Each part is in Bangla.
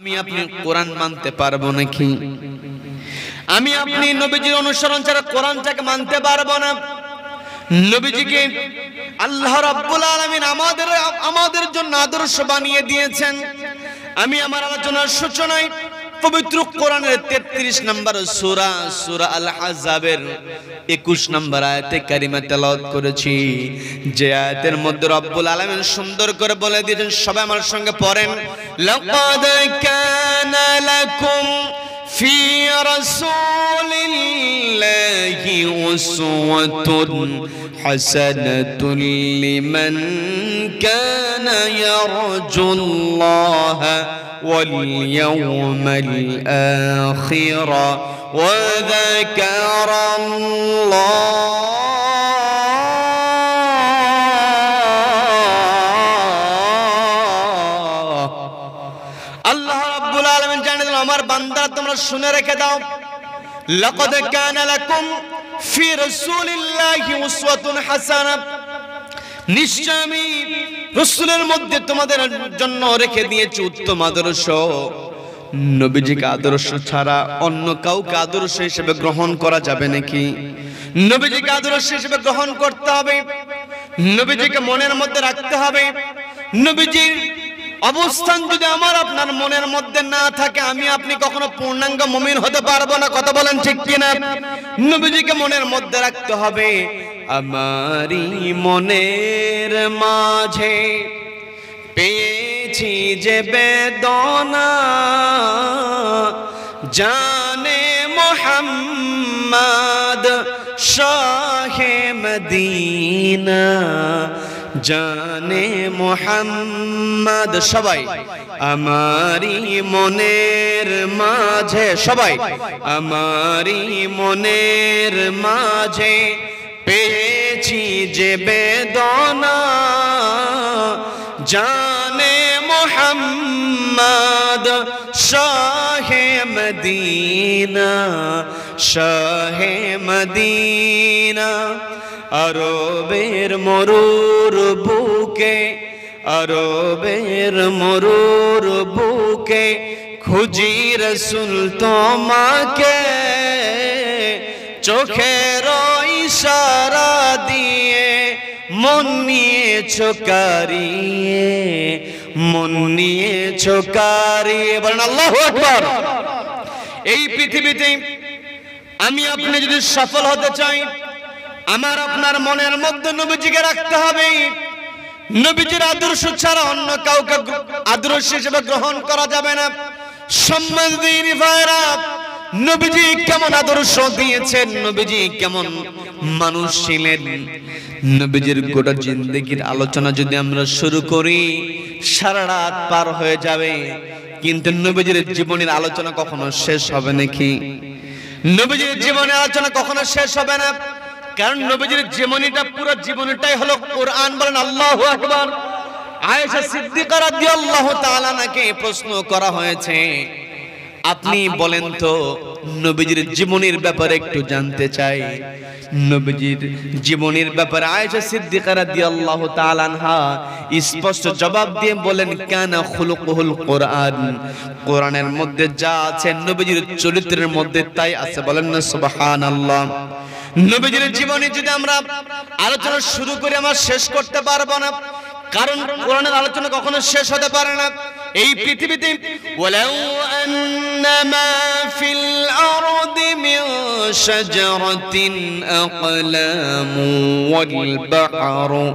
আমি আপনি কোরআন মানতে পারবো নাকি? আমি আপনি নবীজির অনুসরণ ছাড়া কোরআনটাকে মানতে পারবো না। নবীজিকে আল্লাহ রাব্বুল আলামিন আমাদের জন্য আদর্শ বানিয়ে দিয়েছেন। আমি আমার আলোচনার সূচনায় পবিত্র কোরআনের 33 নম্বর সূরা সূরা আল আহজাবের 21 নম্বর আয়াতে কারিমা তেলাওয়াত করেছি। যে আয়াতের মধ্যে রব্বুল আলামিন সুন্দর করে বলে দিয়েছেন, সবাই আমার সঙ্গে পড়েন, লাকাদ কানা লাকুম ফি রাসূলিল্লাহি উসওয়াতুন হাসানাতুন লিমান কানা ইয়ারজুল্লাহা واليوم الآخر وذكر الله رب العالمين জানে আমার বান্দা তোমরা শুনে রেখে দাও, লাকাদ কানা লাকুম ফি রাসূলিল্লাহি উসওয়াতুন হাসানাহ, নিশ্চয় আমি রাসূলের মধ্যে তোমাদের জন্য রেখে দিয়েছি উত্তম আদর্শ। নবীজিকে আদর্শ ছাড়া অন্য কাউকে আদর্শ হিসেবে গ্রহণ করা যাবে নাকি? নবীজিকে আদর্শ হিসেবে গ্রহণ করতে হবে, নবীজিকে মনের মধ্যে রাখতে হবে। নবীজির অবস্থান যদি আমার আপনার মনের মধ্যে না থাকে, আমি আপনি কখনো পূর্ণাঙ্গ মুমিন হতে পারবো না। কথা বলেন ঠিক কিনা? নবীজিকে মনের মধ্যে রাখতে হবে। আমারি মনের মাঝে পেয়েছি যে বেদনা, জানে মুহাম্মদ শাহে মদিনা, জানে মুহাম্মদ। সবাই আমারি মনের মাঝে, সবাই আমারি মনের মাঝে পেয়েছি যে বেদনা, জানে মুহাম্মদ শাহে মদিনা, শাহে মদিনা। আরবের মরুর বুকে, আরবের মরুর বুকে খুঁজি রাসূল তোমাকে, চোখের ইশারা দিয়ে মন নিয়েছো কারিয়ে, মন নিয়েছো কারিয়ে। বলেন আল্লাহু আকবার। এই পৃথিবীতে আমি আপনি যদি সফল হতে চাই, আমার আপনার মনের মধ্যে নবীজিকে রাখতে হবে। নবীজির আদর্শ ছাড়া অন্য কাউকে আদর্শ হিসেবে গ্রহণ করা যাবে না। সম্মানিত ভাইরা, নবীজি কেমন আদর্শ দিয়েছেন, নবীজি কেমন মানুষ ছিলেন, নবীজির গোটা জিন্দেগির আলোচনা যদি আমরা শুরু করি সারা রাত পার হয়ে যাবে, কিন্তু নবীজির জীবনের আলোচনা কখনো শেষ হবে নাকি? নবীজির জীবনের আলোচনা কখনো শেষ হবে না, কারণ নবীজির জীবনীটা, পুরো জীবনীটাই হলো কোরআন। বলেন আল্লাহু আকবার। আয়েশা সিদ্দিকা রাদিয়াল্লাহু তাআলা নাকে প্রশ্ন করা হয়েছে, আপনি বলেন তো নবীজির জীবনীর ব্যাপারে একটু জানতে চাই। নবীজির জীবনীর ব্যাপারে আয়েশা সিদ্দিকা রাদিয়াল্লাহু তাআলা আনহা স্পষ্ট জবাব দিয়ে বলেন, কানা খুলুকুল কোরআন, কোরআনের মধ্যে যা আছে নবীজির চরিত্রের মধ্যে তাই আছে। বলেন না সুবহানাল্লাহ। নবীজির জীবনী যদি আমরা আলোচনা শুরু করি আমরা শেষ করতে পারবো না, কারণ কোরআনের আলোচনা কখনো শেষ হতে পারে না। এই পৃথিবীতে ওয়ালাউ আন্নামা ফিল আরদি মিন শাজারাতিন আকলামু ওয়াল বাহরু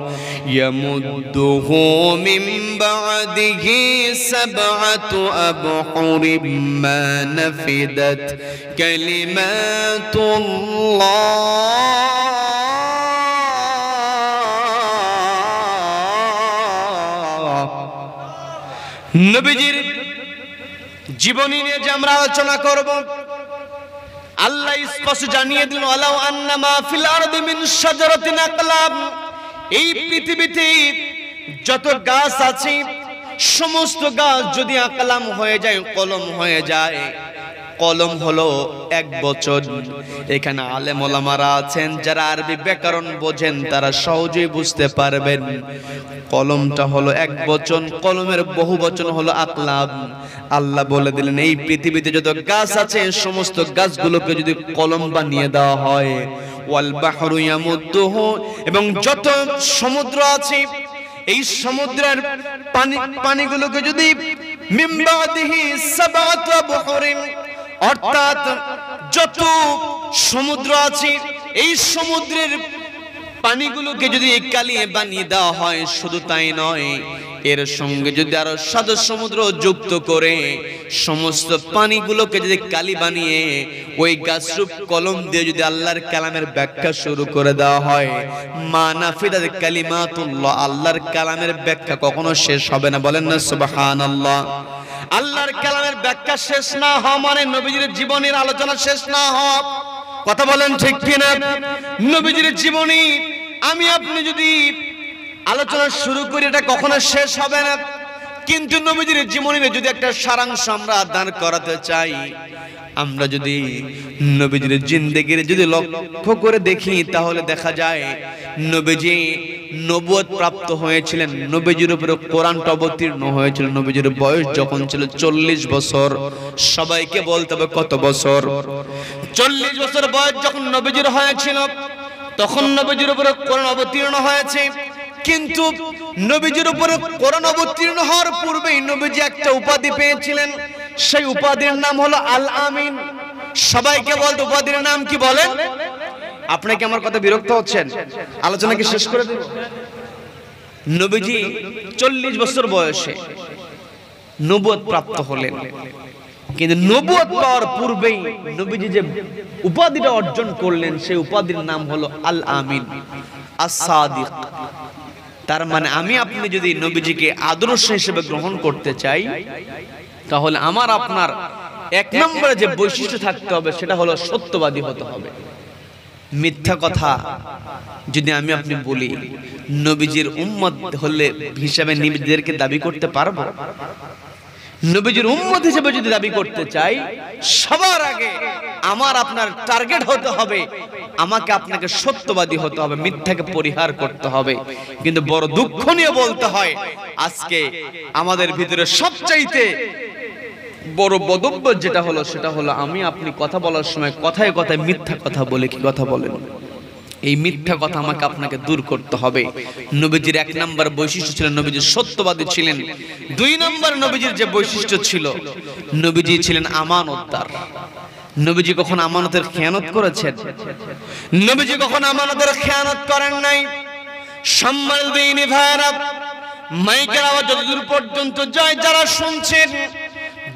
ইয়ামুদ্দুহু মিন বা'দিহি সাবআতু আবহুরিম মা নাফিদাত কালিমাতুল্লাহ। নবীজির জীবনী নিয়ে যে আমরা আলোচনা করব, আল্লাহ স্পষ্ট জানিয়ে দিলেন, ওয়ালাউ আন্নামা ফিল আরদি মিন শাজারাতিন আকলাম, এই পৃথিবীতে যত গাছ আছে সমস্ত গাছ যদি আকলাম হয়ে যায়, কলম হয়ে যায়, কলম হলো 1 বচন। এখানে আলেম ওলামারা আছেন যারা আরবি ব্যাকরণ বোঝেন, তারা সহজেই বুঝতে পারবেন। কলমটা হলো 1 বচন, কলমের বহু বচন হলো আকলাম। আল্লাহ বলে দিলেন এই পৃথিবীতে যত গাছ আছে সমস্ত গাছগুলোকে যদি কলম বানিয়ে দেওয়া হয়, ওয়াল বাহরু ইয়ামুদ্দুহু, এবং যত সমুদ্র আছে এই সমুদ্রের পানিগুলোকে যদি মিন বাদিহি সাবাতু বুহুরিন, অর্থাৎ যত সমুদ্র আছে এই সমুদ্রের পানিগুলোকে যদি কালিয়ে বানিয়ে দেওয়া হয়, শুধু তাই নয়, এর সঙ্গে যদি আরো 7 সমুদ্র যুক্ত করে সমস্ত পানিগুলোকে যদি কালি বানিয়ে ওই গাছরূপ কলম দিয়ে যদি আল্লাহর কালামের ব্যাখ্যা শুরু করে দেওয়া হয়, মা নাফিদাত কালিমাতুল্লাহ, আল্লাহর কালামের ব্যাখ্যা কখনো শেষ হবে না। বলেন না সুবহানাল্লাহ। আল্লাহর কালামের ব্যাখ্যা শেষ না হওয়া মানে নবীজির জীবনের আলোচনা শেষ না হওয়া। কথা বলেন ঠিক কিনা? নবীজির জীবনী আমি আপনি যদি আলোচনা শুরু করি এটা কখনো শেষ হবে না। কিন্তু নবীজির জীবনীর যদি একটা সারাংশ আমরা দান করাতে চাই, আমরা যদি নবীজির জিন্দেগির যদি লক্ষ্য করে দেখি, তাহলে দেখা যায় নবীজি নবুয়ত প্রাপ্ত হয়েছিলেন, নবীজির উপরে কোরআনটা অবতীর্ণ হয়েছিল নবীজির বয়স যখন ছিল 40 বছর। সবাইকে বলতে হবে কত বছর? 40 বছর বয়স যখন নবীজির হয়েছিল তখন নবীজির উপরে কোরআন অবতীর্ণ হয়েছে। কিন্তু নবীজির উপরে কোরআন অবতীর্ণ হওয়ার পূর্বেই নবীজি একটা উপাধি পেয়েছিলেন, সেই উপাধির নাম হলো আল আমিন। সবাইকে বলতে উপাধির নাম কি বলেন? আপনি কি আমার কথা বিরক্ত হচ্ছেন? আলোচনা কি শেষ করে দেব? নবীজি 40 বছর বয়সে নবুয়ত প্রাপ্ত হলেন, কিন্তু নবুয়ত পাওয়ার পূর্বেই নবীজি যে উপাধিটা অর্জন করলেন সেই উপাধির নাম হলো আল আমিন, আস-সাদিক। তার মানে আমি আপনি যদি নবীজিকে আদর্শ হিসেবে গ্রহণ করতে চাই, তাহলে আমার আপনার 1 নম্বরে যে বৈশিষ্ট্য থাকতে হবে সেটা হলো সত্যবাদী হতে হবে। মিথ্যা কথা যদি আমি আপনি বলি, নবীজির উম্মত হলে হিসেবে নিজেদেরকে দাবি করতে পারবো? নবীজির উম্মত হিসেবে যদি দাবি করতে চাই, সবার আগে আমার আপনার টার্গেট হতে হবে, আমাকে আপনাকে সত্যবাদী হতে হবে, মিথ্যাকে পরিহার করতে হবে। কিন্তু বড় দুঃখ নিয়ে বলতে হয়, আজকে আমাদের ভিতরে সবচাইতে বড় বদব্য যেটা হলো সেটা হলো আমি আপনি কথা বলার সময় কথায় কথায় মিথ্যা কথা বলে। কি কথা বলেন? এই মিথ্যা কথা আমাকে আপনাকে দূর করতে হবে। নবীজির 1 নম্বর বৈশিষ্ট্য ছিল নবীজি সত্যবাদী ছিলেন। 2 নম্বর নবীজির যে বৈশিষ্ট্য ছিল, নবীজি ছিলেন আমানতদার। নবীজি কখন আমানতের খেয়ানত করেছেন? নবীজি কখন আমানতের খেয়ানত করেন নাই। সম্মানিত দিনী ভাইরা, মাইকের আওয়াজ যতদূর পর্যন্ত যায় যারা শুনছেন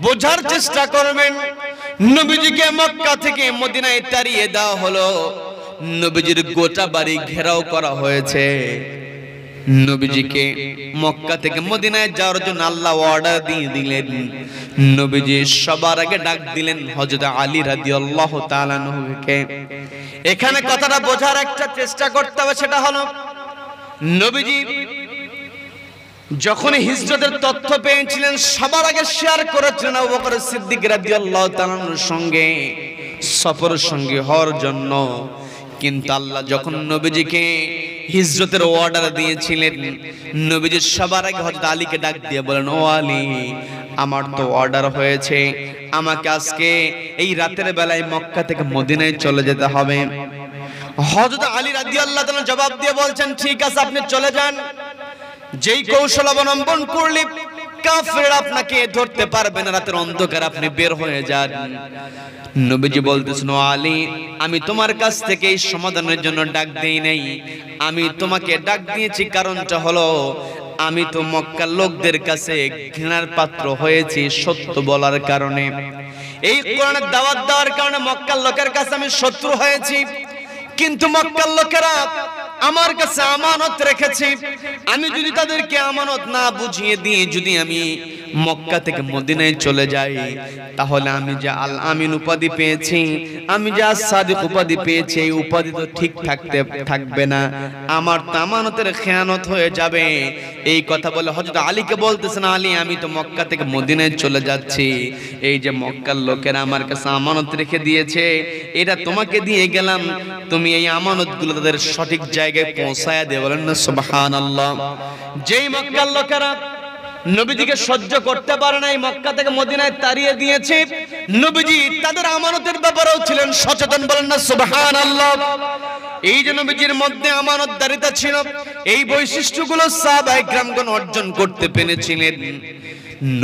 বোঝার চেষ্টা করবেন। নবীজিকে মক্কা থেকে মদিনায় তাড়িয়ে দেওয়া হলো, নবীজির গোটা বাড়ি ঘেরাও করা হয়েছে। নবীজিকে মক্কা থেকে মদিনায় যাওয়ার জন্য আল্লাহ অর্ডার দিয়ে দিলেন। নবীজি সবার আগে ডাক দিলেন হযরত আলী রাদিয়াল্লাহু তাআলা আনহুকে। এখানে কথাটা বোঝার একটা চেষ্টা করতে হবে, সেটা হলো নবীজি যখন হিজরতের তথ্য পেয়েছিলেন সবার আগে শেয়ার করেছিলেন আবু বকর সিদ্দিক রাদিয়াল্লাহু তাআলার সঙ্গে সফর সঙ্গী হওয়ার জন্য। কিন্তু আল্লাহ যখন নবীজিকে হিজরতের অর্ডার দিয়েছিলেন, নবীজি সবার আগে হযরত আলীকে ডাক দিয়ে বলেন, ও আলী, আমার তো অর্ডার হয়েছে, আমাকে আজকে এই রাতের বেলায় মক্কা থেকে মদিনায় চলে যেতে হবে। হযরত আলী রাদিয়াল্লাহু তাআলা জবাব দিয়ে বলছেন, ঠিক আছে আপনি চলে যান, যেই কৌশল অবলম্বন করলে কাফের আপনাকে ধরতে পারবে না, রাতের অন্ধকার আপনি বের হয়ে যান। নবীজি বলতেছেন, ও আলী, আমি তোমার কাছ থেকে এই সমাধানের জন্য ডাক দেই নাই, আমি তোমাকে ডাক দিয়েছি কারণটা হলো আমি তো মক্কার লোকদের কাছে ঘৃণার পাত্র হয়েছি সত্য বলার কারণে। এই কোরআনের দাওয়াত দেওয়ার কারণে মক্কার লোকের কাছে আমি শত্রু হয়েছি। কিন্তু মক্কার লোকেরা আমার কাছে আমানত রেখেছে, আমি যদি তাদেরকে আমানত না বুঝিয়ে দিয়ে যদি আমি মক্কা থেকে মদিনায় চলে যাই, তাহলে আমি যে আল আমিন উপাধি পেয়েছি, আমি যে আস-সাদিক উপাধি পেয়েছি, এই উপাধি তো ঠিক থাকবে না, আমার তো আমানতের খেয়ানত হয়ে যাবে। এই কথা বলে হযরত আলীকে বলতেছেন, আলী আমি তো মক্কা থেকে মদিনায় চলে যাচ্ছি, এই যে মক্কার লোকেরা আমার কাছে আমানত রেখে দিয়েছে, এটা তোমাকে দিয়ে গেলাম, তুমি এই আমানতগুলো তাদের সঠিক জায়গায় পৌঁছায়া দেবে। বলেন না সুবহানাল্লাহ। যেই মক্কার লোকেরা নবীজিকে সহ্য করতে পারে না, এই মক্কা থেকে মদিনায় তাড়িয়ে দিয়েছে, নবীজি তাদের আমানতের ব্যাপারেও ছিলেন সচেতন। বলেন না সুবহানাল্লাহ। এই যে নবীজির মধ্যে আমানতদারিতা ছিল, এই বৈশিষ্ট্যগুলো সাহাবায়ে কেরামগণ অর্জন করতে পেরেছিলেন।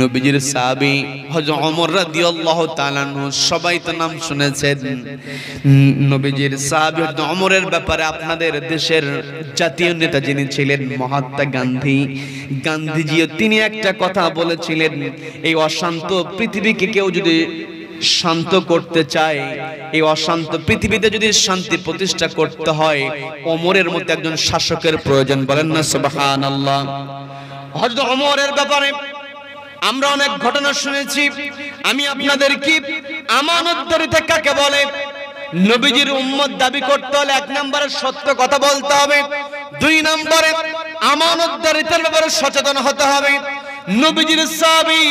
নবীজির সাহাবী হযরত ওমর রাদিয়াল্লাহু তাআলা আনহু, সবাই তো নাম শুনেছেন। নবীজির সাহাবী হযরত ওমরের ব্যাপারে আপনাদের দেশের জাতীয় নেতা যিনি ছিলেন মহাত্মা গান্ধী, গান্ধীজিও তিনি একটা কথা বলেছিলেন, এই অশান্ত পৃথিবীকে কেউ যদি শান্ত করতে চায়, এই অশান্ত পৃথিবীতে যদি শান্তি প্রতিষ্ঠা করতে হয়, ওমরের মতো একজন শাসকের প্রয়োজন। বলেন না সুবহানাল্লাহ। হযরত ওমরের ব্যাপারে আমরা অনেক ঘটনা শুনেছি। আমি আপনাদের কি আমানতদারিতা কাকে বলে, নবীজির উম্মত দাবি করতে হলে 1 নম্বরে সত্য কথা বলতে হবে, 2 নম্বরে আমানতদারিতার ব্যাপারে সচেতন হতে হবে। নবীজির সাহাবী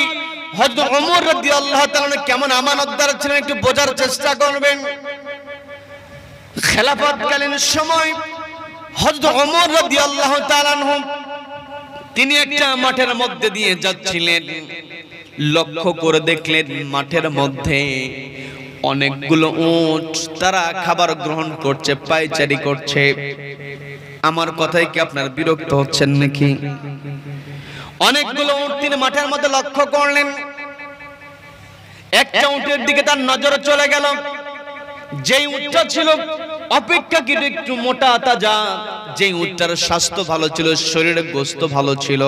হযরত ওমর রাদিয়াল্লাহু তাআলা কেমন আমানতদার ছিলেন একটু বোঝার চেষ্টা করবেন। খেলাফতকালীন সময় হযরত ওমর রাদিয়াল্লাহু তাআলা তিনি একটা মাঠের মধ্যে দিয়ে যাচ্ছিলেন, লক্ষ্য করে দেখলেন মাঠের মধ্যে অনেকগুলো উট তারা খাবার গ্রহণ করছে, পায়চারি করছে। আমার কথায় কি আপনার বিরক্ত হচ্ছেন নাকি? অনেকগুলো উট তিনি মাঠের মধ্যে লক্ষ্য করলেন, একটা উটের দিকে তার নজর চলে গেল, যেই উটটা ছিল অপেক্ষাকৃত একটু মোটা তাজা, যেই উটটার স্বাস্থ্য ভালো ছিল, শরীরে গোশত ভালো ছিল।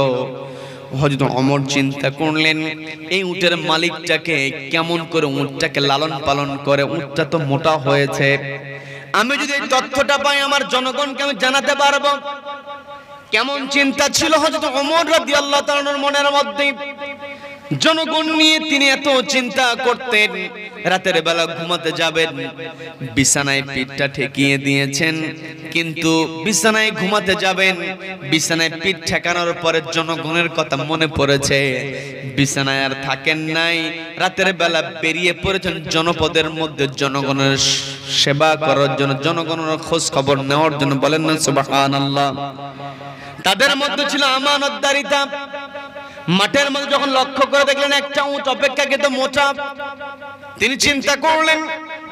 হযরত ওমর চিন্তা করলেন, এই উটের মালিকটাকে কেমন করে উটটাকে লালন পালন করে, উটটা তো মোটা হয়েছে, আমি যদি এই তথ্যটা পাই আমার জনগণকে আমি জানাতে পারবো। কেমন চিন্তা ছিল হযরত ওমর রাদিয়াল্লাহু তাআলার মনের মধ্যে। জনগণ নিয়ে তিনি এত চিন্তা করতেন। রাতের বেলা ঘুমাতে যাবেন, বিছানায় পিঠটা ঠেকিয়ে দিয়েছেন, কিন্তু বিছানায় ঘুমাতে যাবেন, বিছানায় পিঠ ঠেকানোর পরে জনগণের কথা মনে পড়েছে, বিছানায় আর থাকেন নাই, রাতের বেলা বেরিয়ে পড়েছেন জনপদের মধ্যে জনগণের সেবা করার জন্য, জনগণের খোঁজ খবর নেওয়ার জন্য। বলেন না সুবহানাল্লাহ। তাদের মধ্যে ছিল আমানতদারিতা। মাঠের মধ্যে যখন লক্ষ্য করে দেখলেন একটা উট অপেক্ষাকৃত মোটা, তিনি চিন্তা করলেন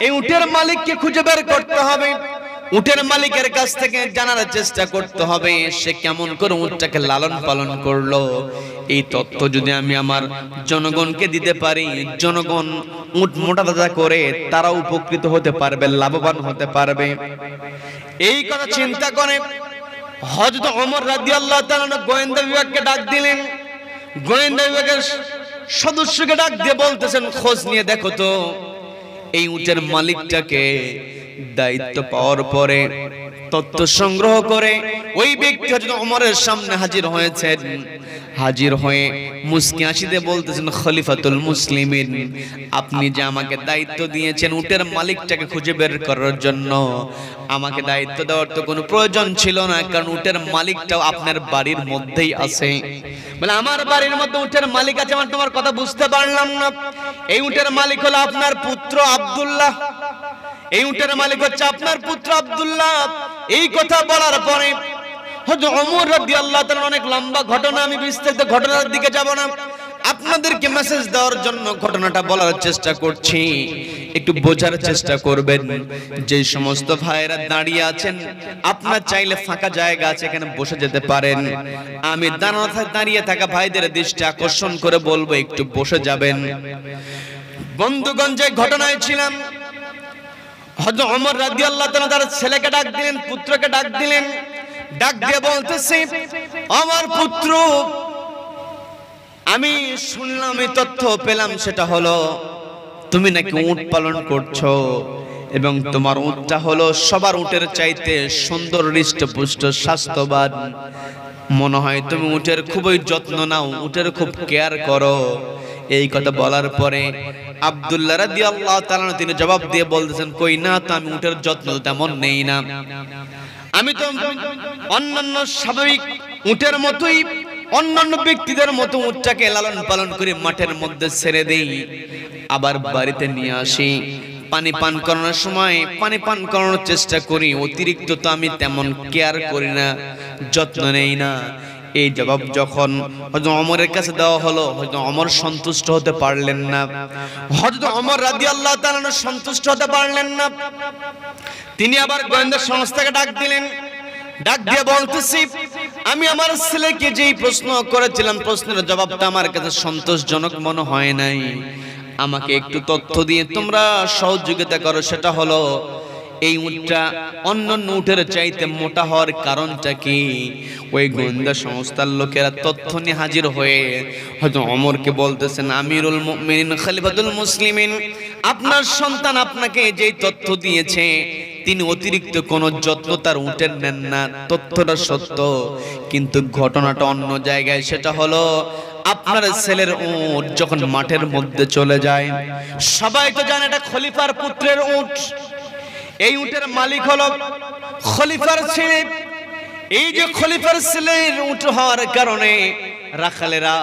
এই উটের মালিককে খুঁজে বের করতে হবে, উটের মালিকের কাছ থেকে জানার চেষ্টা করতে হবে সে কেমন করে উটটাকে লালন পালন করলো। এই তথ্য যদি আমি আমার জনগণকে দিতে পারি, জনগণ উট মোটা তাজা করে তারা উপকৃত হতে পারবে, লাভবান হতে পারবে। এই কথা চিন্তা করে হযরত ওমর রাদিয়াল্লাহু তাআলা গোয়েন্দা বিভাগকে ডাক দিলেন। গোয়েন্দা বিভাগের সদস্যকে ডাক দিয়ে বলতেছেন, খোঁজ নিয়ে দেখো তো এই উটের মালিকটাকে। দায়িত্ব পাওয়ার পরে তথ্য সংগ্রহ করে ওই ব্যক্তি হযরত ওমরের সামনে হাজির হয়েছেন। হাজির হয়ে মুস্কি হাসিতে বলতেছেন, খলিফাতুল মুসলিমিন, আপনি যে আমাকে দায়িত্ব দিয়েছেন উটের মালিকটাকে খুঁজে বের করার জন্য, আমাকে দায়িত্ব দেওয়ার তো কোনো প্রয়োজন ছিল না, কারণ উটের মালিকটাও আপনার বাড়ির মধ্যেই আছে। বলে আমার বাড়ির মধ্যে উটের মালিক আছে, আমার তোমার কথা বুঝতে পারলাম না। এই উটের মালিক হলো আপনার পুত্র আব্দুল্লাহ, এই উটের মালিক হচ্ছে আপনার পুত্র আব্দুল্লাহ। এই কথা বলার পরে হযরত ওমর রাদিয়াল্লাহু তাআলা অনেক লম্বা ঘটনা, আমি বিস্তারিত ঘটনার দিকে যাব না, আপনাদেরকে মেসেজ দেওয়ার জন্য ঘটনাটা বলার চেষ্টা করছি, একটু বোঝার চেষ্টা করবেন। যে সমস্ত ভাইয়েরা দাঁড়িয়ে আছেন, আপনার চাইলে ফাঁকা জায়গা আছে, এখানে বসে যেতে পারেন। আমি দাঁড়িয়ে থাকা ভাইদের দৃষ্টি আকর্ষণ করে বলবো একটু বসে যাবেন। বন্ধুগণ, যে ঘটনায় ছিলাম, হযরত ওমর রাদিয়াল্লাহু তাআলা তার ছেলেকে ডাক দিলেন, পুত্রকে ডাক দিলেন, ডাক দিয়ে বলতেছে, আমার পুত্র, আমি শুনলাম, এই তথ্য পেলাম, সেটা হলো তুমি নাকি উট পালন করছো এবং তোমার উটটা হলো সবার উটের চাইতে সুন্দর, হৃষ্টপুষ্ট, স্বাস্থ্যবান। মনে হয় তুমি উটের খুবই যত্ন নাও, উটের খুব কেয়ার করো। এই কথা বলার পরে আব্দুল্লাহ রাদিয়াল্লাহু তাআলা তিনি জবাব দিয়ে বলতেছেন, কই না তো আমি উটের যত্ন তেমন নেই না, আমি তো অন্যান্য স্বাভাবিক উটের মতোই অন্যান্য ব্যক্তিদের মতো উটটাকে লালন পালন করে মাঠের মধ্যে ছেড়ে দেই, আবার বাড়িতে নিয়ে আসি, পানি পান করানোর সময় পানি পান করানোর চেষ্টা করি, অতিরিক্ত তো আমি তেমন কেয়ার করি না, যত্ন নেই না। এই জবাব যখন হযরত ওমরের কাছে দেওয়া হলো, হযরত ওমর সন্তুষ্ট হতে পারলেন না। হযরত ওমর রাদিয়াল্লাহু তাআলা সন্তুষ্ট হতে পারলেন না। তিনি আবার গোয়েন্দা সংস্থাকে ডাক দিলেন, ডাক দিয়ে বলতেছি, আমি আমার ছেলেকে যেই প্রশ্ন করেছিলাম প্রশ্নের জবাবটা আমার কাছে সন্তোষজনক মনে হয় নাই, আমাকে একটু তথ্য দিয়ে তোমরা সহযোগিতা করো। সেটা হলো এই উটটা অন্যান্য উটের চাইতে মোটা হওয়ার কারণটা কি? ওই গোয়েন্দা সংস্থার লোকেরা তথ্য নিয়ে হাজির হয়ে হয়তো ওমরকে বলতেছেন, আমিরুল মুমিনিন খলিফাতুল মুসলিমিন, আপনার সন্তান আপনাকে যেই তথ্য দিয়েছে তিনি অতিরিক্ত কোনো যত্ন তার উটের নেন না, তথ্যটা সত্য, কিন্তু ঘটনাটা অন্য জায়গায়। সেটা হলো আপনার ছেলের উট যখন মাঠের মধ্যে চলে যায়, সবাই তো জানে এটা খলিফার পুত্রের উট, এই উটের মালিক হলো খলিফার ছেলে। এই যে খলিফার ছেলের উট হওয়ার কারণে রাখালেরা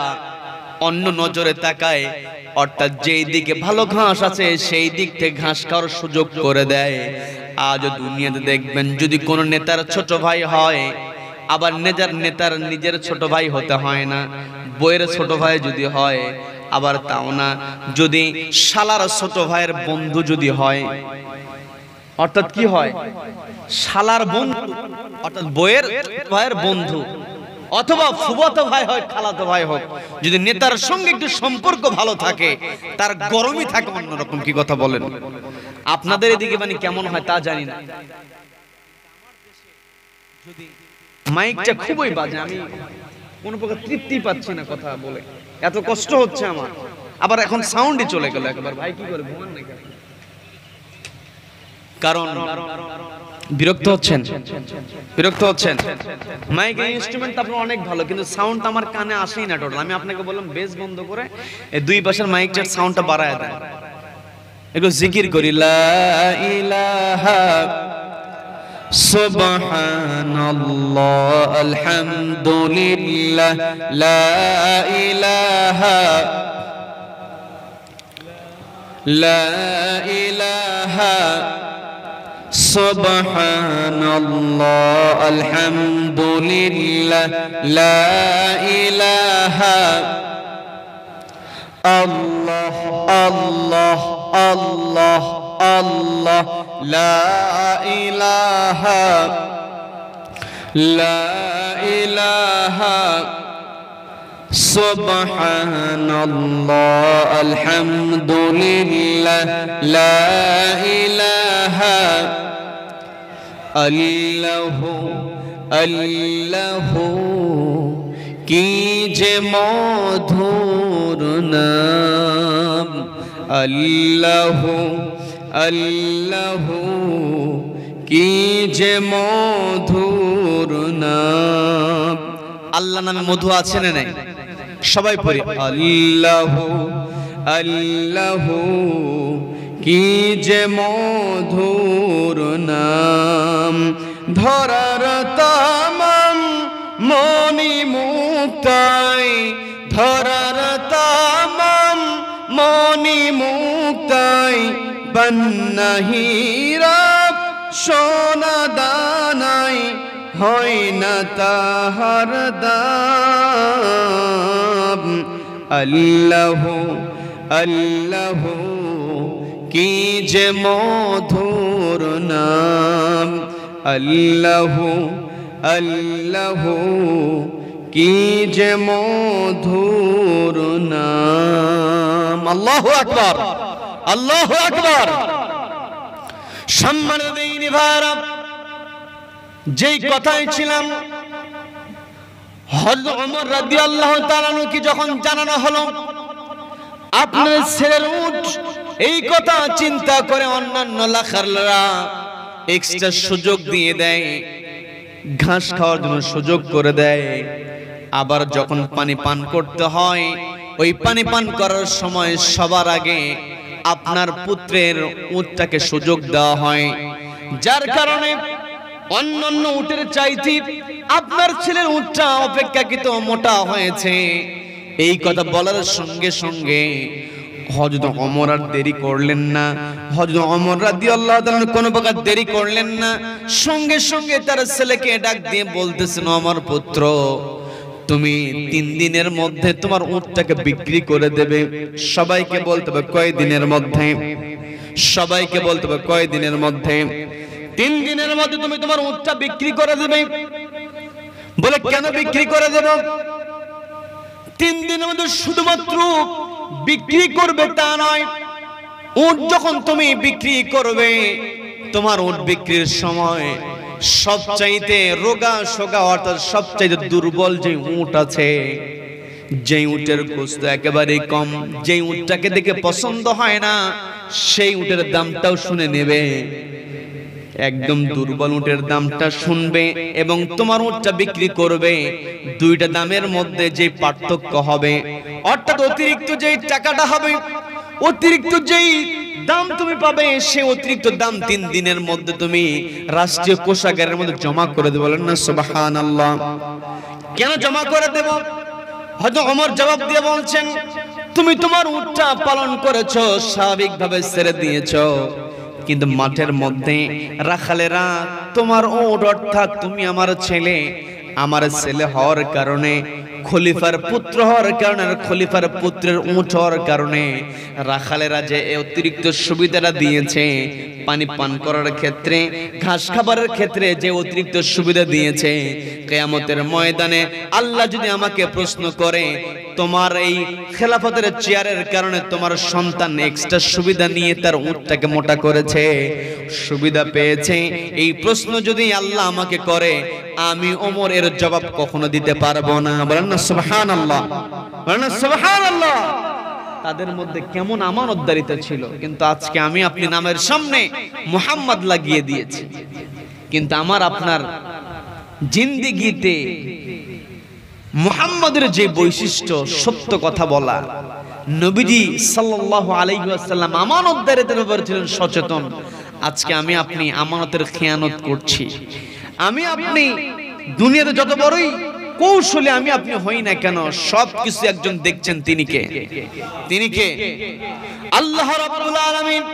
অন্য নজরে তাকায়, অর্থাৎ যেই দিকে ভালো ঘাস আছে সেই দিক থেকে ঘাস খাওয়ার সুযোগ করে দেয়। আজ দুনিয়াতে দেখবেন যদি কোনো নেতার ছোট ভাই হয়, আবার নেতার নিজের ছোট ভাই হতে হয় না, বইয়ের ছোট ভাই যদি হয়, আবার তাও না, যদি শালার ছোট ভাইয়ের বন্ধু যদি হয়, অর্থাৎ কি হয়, শালার বন্ধু অর্থাৎ বইয়ের ভাইয়ের বন্ধু, অথবা ফুফাতো ভাই হয় খালাতো ভাই হোক, যদি নেতার সঙ্গে একটু সম্পর্ক ভালো থাকে তার গরমই থাকে অন্যরকম। কি কথা বলেন? আপনাদের এদিকে মানে কেমন হয় তা জানি না। মাইকটা খুবই বাজে, আমি কোনো প্রকার তৃপ্তি পাচ্ছি না কথা বলে, এত কষ্ট হচ্ছে আমার। আবার এখন সাউন্ডই চলে গেল একবার। ভাই কি করে ঘুমান নাকি? কারণ বিরক্ত হচ্ছেন, বিরক্ত হচ্ছেন। মাইকের ইনস্ট্রুমেন্ট আপনার অনেক ভালো, কিন্তু সাউন্ড আমার কানে আসেই না টোটাল। আমি আপনাকে বললাম বেস বন্ধ করে এই দুই পাশের মাইকটার সাউন্ডটা বাড়ায় দেন, একটু জিকির করি, লা ইলাহা সুবহানাল্লাহ আলহামদুলিল্লাহ, লা ইলাহা সুবহানাল্লাহ আলহামদুলিল্লাহ, লা ইলাহা আল্লাহ আল্লাহ আল্লাহ আল্লাহ, লা ইলাহা সুবহানাল্লাহ আলহামদুলিল্লাহ, লা ইলাহা আল্লাহু আল্লাহু, কি যে মধুর নাম, আল্লাহু আল্লাহু, কি যে মধুর নাম। আল্লাহ নামে মধু আছে না নাই? সবাই পড়ি, আল্লাহু আল্লাহু, কি যে মধুর নাম। ধরার তামাম মনি মুক্তাই, ধরার তামাম মনি মুক্তাই, বন্নাহীরা সোনা দানাই, হয় না তাহার দাম। আল্লাহু আল্লাহু, কি যে মধুর নাম, আল্লাহু আল্লাহু, কি যে মধুর নাম। আল্লাহু আকবার, আল্লাহু আকবার। সম্মানিত দিনী ভাইরা, যেই কথাই ছিলাম, হযরত ওমর রাদিয়াল্লাহু তাআলা কি যখন জানানো হলো আপনার ছেলের উট, এই কথা চিন্তা করে অন্যান্য লাখাররা এক্সট্রা সুযোগ দিয়ে দেয়। ঘাস খাওয়ার জন্য সুযোগ করে দেয়। আবার যখন পানি পান করতে হয়, ওই পানি পান করার সময় সবার আগে আপনার পুত্রের উটটাকে সুযোগ দেওয়া হয়, যার কারণে অন্যান্য উটের চাইতে আপনার ছেলের উটটা অপেক্ষাকৃত মোটা হয়েছে। এই কথা বলার সঙ্গে সঙ্গে হযরত ওমর আর দেরি করলেন না। হযরত ওমর রাদিয়াল্লাহু তাআলা কোনো প্রকার দেরি করলেন না, সঙ্গে সঙ্গে তার ছেলেকে ডাক দিয়ে বলতেছেন, আমার পুত্র, তুমি 3 দিনের মধ্যে তোমার উটটাকে বিক্রি করে দেবে। সবাইকে বলতে হবে কয় দিনের মধ্যে, সবাইকে বলতে হবে কয় দিনের মধ্যে। 3 দিনের মধ্যে তুমি তোমার উটটা বিক্রি করে দেবে। বলে কেন বিক্রি করে দেব? 3 দিনের মধ্যে শুধুমাত্র বিক্রি করবে তা নয়, উট যখন তুমি বিক্রি করবে, তোমার উট বিক্রির সময় সবচাইতে রোগা সোগা অর্থাৎ সবচাইতে দুর্বল যে উট আছে, যে উটের গোশত একেবারে কম, যে উটটাকে দেখে পছন্দ হয় না, সেই উটের দামটাও শুনে নেবে। একদম দুর্বল উটের দামটা শুনবে এবং তোমার উটটা বিক্রি করবে। দুইটা দামের মধ্যে যে পার্থক্য হবে, অর্থাৎ অতিরিক্ত যে টাকাটা হবে, অতিরিক্ত যেই দাম তুমি পাবে, সেই অতিরিক্ত দাম 3 দিনের মধ্যে তুমি রাষ্ট্রীয় কোষাগারের মধ্যে জমা করে দেবে। বলেন না সুবহানাল্লাহ। কেন জমা করে দেব? হয়তো ওমর জবাব দিয়ে বলছেন, তুমি তোমার উটটা পালন করেছো, স্বাভাবিকভাবে ছেড়ে দিয়েছো, কিন্তু মাঠের মধ্যে রাখালেরা তোমার উট, অর্থাৎ তুমি আমার ছেলে হওয়ার কারণে, খলিফার পুত্র হওয়ার কারণে, আর খলিফার পুত্রের উট হওয়ার কারণে রাখালেরা যে অতিরিক্ত সুবিধাটা দিয়েছে, পানি পান করার ক্ষেত্রে, ঘাস খাবারের ক্ষেত্রে যে অতিরিক্ত সুবিধা দিয়েছে, কিয়ামতের ময়দানে আল্লাহ যদি আমাকে প্রশ্ন করে, তোমার এই খেলাফতের চেয়ারের কারণে তোমার সন্তান এক্সট্রা সুবিধা নিয়ে তার উটটাকে মোটা করেছে, সুবিধা পেয়েছে, এই প্রশ্ন যদি আল্লাহ আমাকে করে, আমি ওমর এর জবাব কখনো দিতে পারবো না। বলেন না সুবহানাল্লাহ, বলেন না সুবহানাল্লাহ। তাদের মধ্যে কেমন আমানতদারিতা ছিল, কিন্তু আজকে আমি আপনি নামের সামনে মুহাম্মদ লাগিয়ে দিয়েছি, কিন্তু আমার আপনার জিন্দেগিতে মুহাম্মদের যে বৈশিষ্ট্য, সত্য কথা বলা, নবীজি সাল্লাল্লাহু আলাইহি ওয়াসাল্লাম আমানতদারিতার ব্যাপারে ছিলেন সচেতন। আজকে আমি আপনি আমানতের খেয়ানত করছি। আমি আপনি দুনিয়াতে যত বড়ই কৌশলে আমি আপনি হই না কেন, সবকিছু একজন দেখছেন, তিনি কে? তিনি কে? আল্লাহ রাব্বুল আলামিন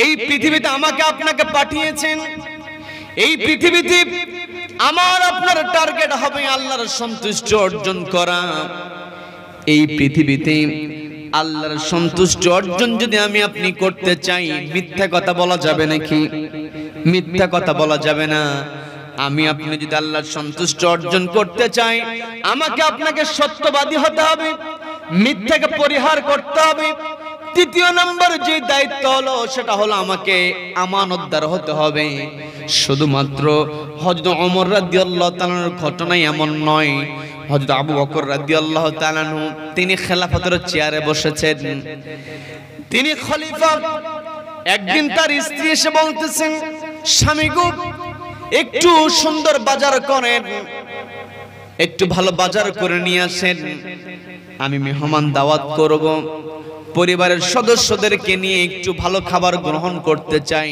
এই পৃথিবীতে আমাকে আপনাকে পাঠিয়েছেন। এই পৃথিবীতে আমার আপনার টার্গেট হবে আল্লাহর সন্তুষ্টি অর্জন করা। এই পৃথিবীতে আল্লাহর সন্তুষ্টি অর্জন যদি আমি আপনি করতে চাই, মিথ্যা কথা বলা যাবে নাকি? মিথ্যা কথা বলা যাবে না। আমি আপনি যদি আল্লাহর সন্তুষ্টি অর্জন করতে চাই, আমাকে আপনাকে সত্যবাদী হতে হবে, মিথ্যাকে পরিহার করতে হবে। তৃতীয় নম্বর যে দায়িত্ব হলো, সেটা হলো আমাকে আমানতদার হতে হবে। শুধুমাত্র হযরত ওমর রাদিয়াল্লাহু তাআলার ঘটনাই এমন নয়, হযরত আবু বকর রাদিয়াল্লাহু তাআলা তিনি খেলাফতের চেয়ারে বসেছেন, তিনি খলিফা। একদিন তার স্ত্রী এসে বলতেছেন, স্বামী গো, একটু সুন্দর বাজার করেন, একটু ভালো বাজার করে নিয়ে আসেন, আমি মেহমান দাওয়াত করব, পরিবারের সদস্যদেরকে নিয়ে একটু ভালো খাবার গ্রহণ করতে চাই,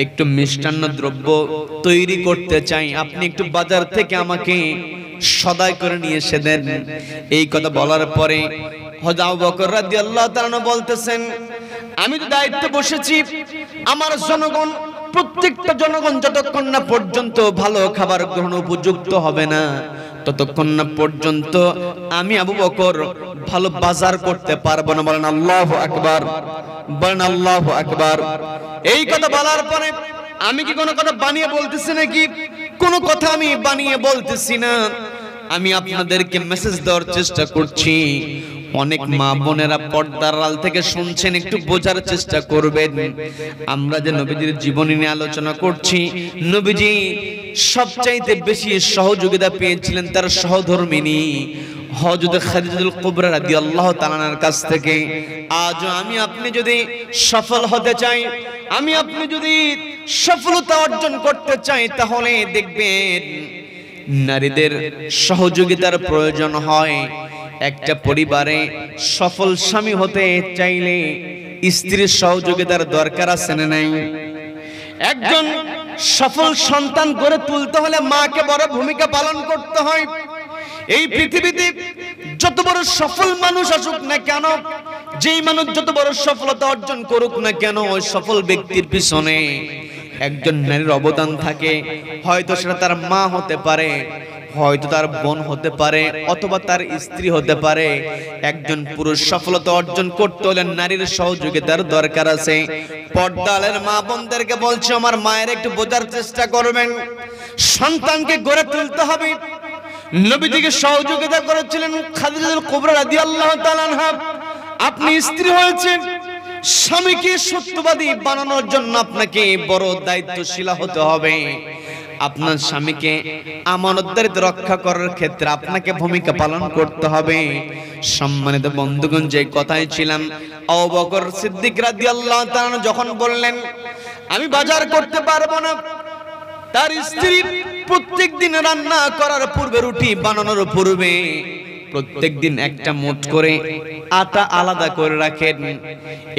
একটু মিষ্টান্ন দ্রব্য তৈরি করতে চাই, আপনি একটু বাজার থেকে আমাকে সদাই করে নিয়ে এসে দেন। এই কথা বলার পরে হযরত আবু বকর রাদিয়াল্লাহু তাআলা বলতেছেন, আমি তো দায়িত্বে বসেছি, আমার জনগণ, প্রত্যেকটা জনগণ যতক্ষণ না পর্যন্ত ভালো খাবার গ্রহণ উপযুক্ত হবে না, ততক্ষণ না পর্যন্ত আমি আবু বকর ভালো বাজার করতে পারবো না। বলেন আল্লাহু আকবার, বলেন আল্লাহু আকবার। এই কথা বলার পরে আমি কি কোনো কথা বানিয়ে বলতেছি নাকি? কোনো কথা আমি বানিয়ে বলতেছি না, আমি আপনাদেরকে মেসেজ দেওয়ার চেষ্টা করছি। অনেক মা বোনেরা পর্দার আড়াল থেকে শুনছেন, একটু বোঝার চেষ্টা করবেন। আমরা যে নবীজির জীবনী নিয়ে আলোচনা করছি, নবীজি সবচাইতে বেশি সহযোগিতা পেয়েছিলেন তার সহধর্মিনী হযরত খাদিজাতুল কুবরা রাদিয়াল্লাহু তাআলার কাছ থেকে। আজ আমি আপনি যদি সফল হতে চাই, আমি আপনি যদি সফলতা অর্জন করতে চাই তাহলে দেখবেন নারীদের সহযোগিতার প্রয়োজন হয়। একটা পরিবারে সফল স্বামী হতে চাইলে স্ত্রীর সহযোগিতার দরকার আছে না নাই? একজন সফল সন্তান গড়ে তুলতে হলে মাকে বড় ভূমিকা পালন করতে হয়। এই পৃথিবীতে যত বড় সফল মানুষ আসুক না কেন, যেই মানুষ যত বড় সফলতা অর্জন করুক না কেন, ওই সফল ব্যক্তির পিছনে একজন নারীর অবদান থাকে। হয়তো সেটা তার মা হতে পারে, হয়তো তার বোন হতে পারে, অথবা তার স্ত্রী হতে পারে। একজন পুরুষ সফলতা অর্জন করতে হলে নারীর সহযোগিতার দরকার আছে। পর্দালের মা বোনদেরকে বলছি, আমার মায়ের একটু বোঝার চেষ্টা করবেন। সন্তানকে গড়ে তুলতে হবে। নবীজিকে সহযোগিতা করেছিলেন খাদিজাতুল কুবরা রাদিয়াল্লাহু তাআলা আনহা। আপনি স্ত্রী হয়েছেন, স্বামীকে সত্যবাদী বানানোর জন্য আপনাকে বড় দায়িত্বশীল হতে হবে। আপনার স্বামীকে আমানতদারিত্ব রক্ষা করার ক্ষেত্রে আপনাকে ভূমিকা পালন করতে হবে। সম্মানিত বন্ধুগণ, যে কথাই ছিলাম, আবু বকর সিদ্দিক রাদিয়াল্লাহু তাআলা যখন বললেন আমি বাজার করতে পারবো না, তার স্ত্রী প্রত্যেকদিন রান্না করার পূর্বে, রুটি বানানোর পূর্বে প্রত্যেকদিন একটা মুঠ করে আটা আলাদা করে রাখেন।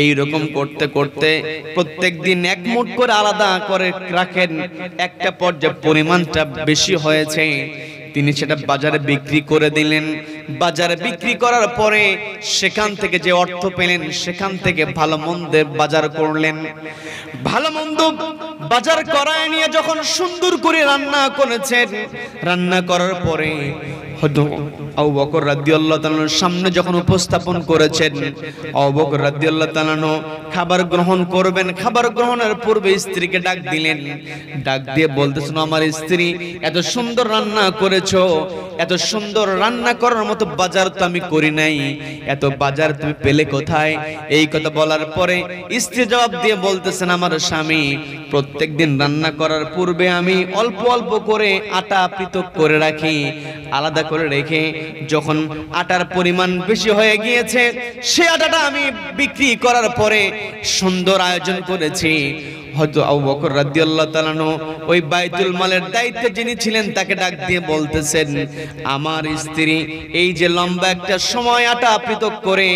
এই রকম করতে করতে প্রত্যেকদিন এক মুঠ করে আলাদা করে রাখেন। একটা পর্যায়ে পরিমাণটা বেশি হয়েছে, তিনি সেটা বাজারে বিক্রি করে দিলেন। বাজারে বিক্রি করার পরে সেখান থেকে যে অর্থ পেলেন, সেখান থেকে ভালো মন্দের বাজার করলেন। ভালো মন্দ বাজার করায় নিয়ে যখন সুন্দর করে রান্না করেছেন, রান্না করার পরে হয়তো আবু বকর রাদিয়াল্লাহু তাআলার সামনে যখন উপস্থাপন করেছেন, আবু বকর রাদিয়াল্লাহু তাআলা খাবার গ্রহণ করবেন। খাবার গ্রহণের পূর্বে স্ত্রীকে ডাক দিলেন। ডাক দিয়ে বলতেছেন, আমার স্ত্রী, এত সুন্দর রান্না করেছো, এত সুন্দর রান্না করার মতো বাজার তো আমি করি নাই, এত বাজার তুমি পেলে কোথায়? এই কথা বলার পরে স্ত্রী জবাব দিয়ে বলতেছেন, আমার স্বামী, প্রত্যেকদিন রান্না করার পূর্বে আমি অল্প অল্প করে আটা পৃথক করে রাখি, আলাদা করে রেখে যখন আটার পরিমাণ বেশি হয়ে গিয়েছে, সে আটাটা আমি বিক্রি করার পরে সুন্দর আয়োজন করেছি। হয়তো আবু বকর রাদিয়াল্লাহু তাআলা ওই বাইতুল মালের দায়িত্বে যিনি ছিলেন তাকে ডাক দিয়ে বলতেছেন, আমার স্ত্রী এই যে লম্বা একটা সময় আটা পৃথক করে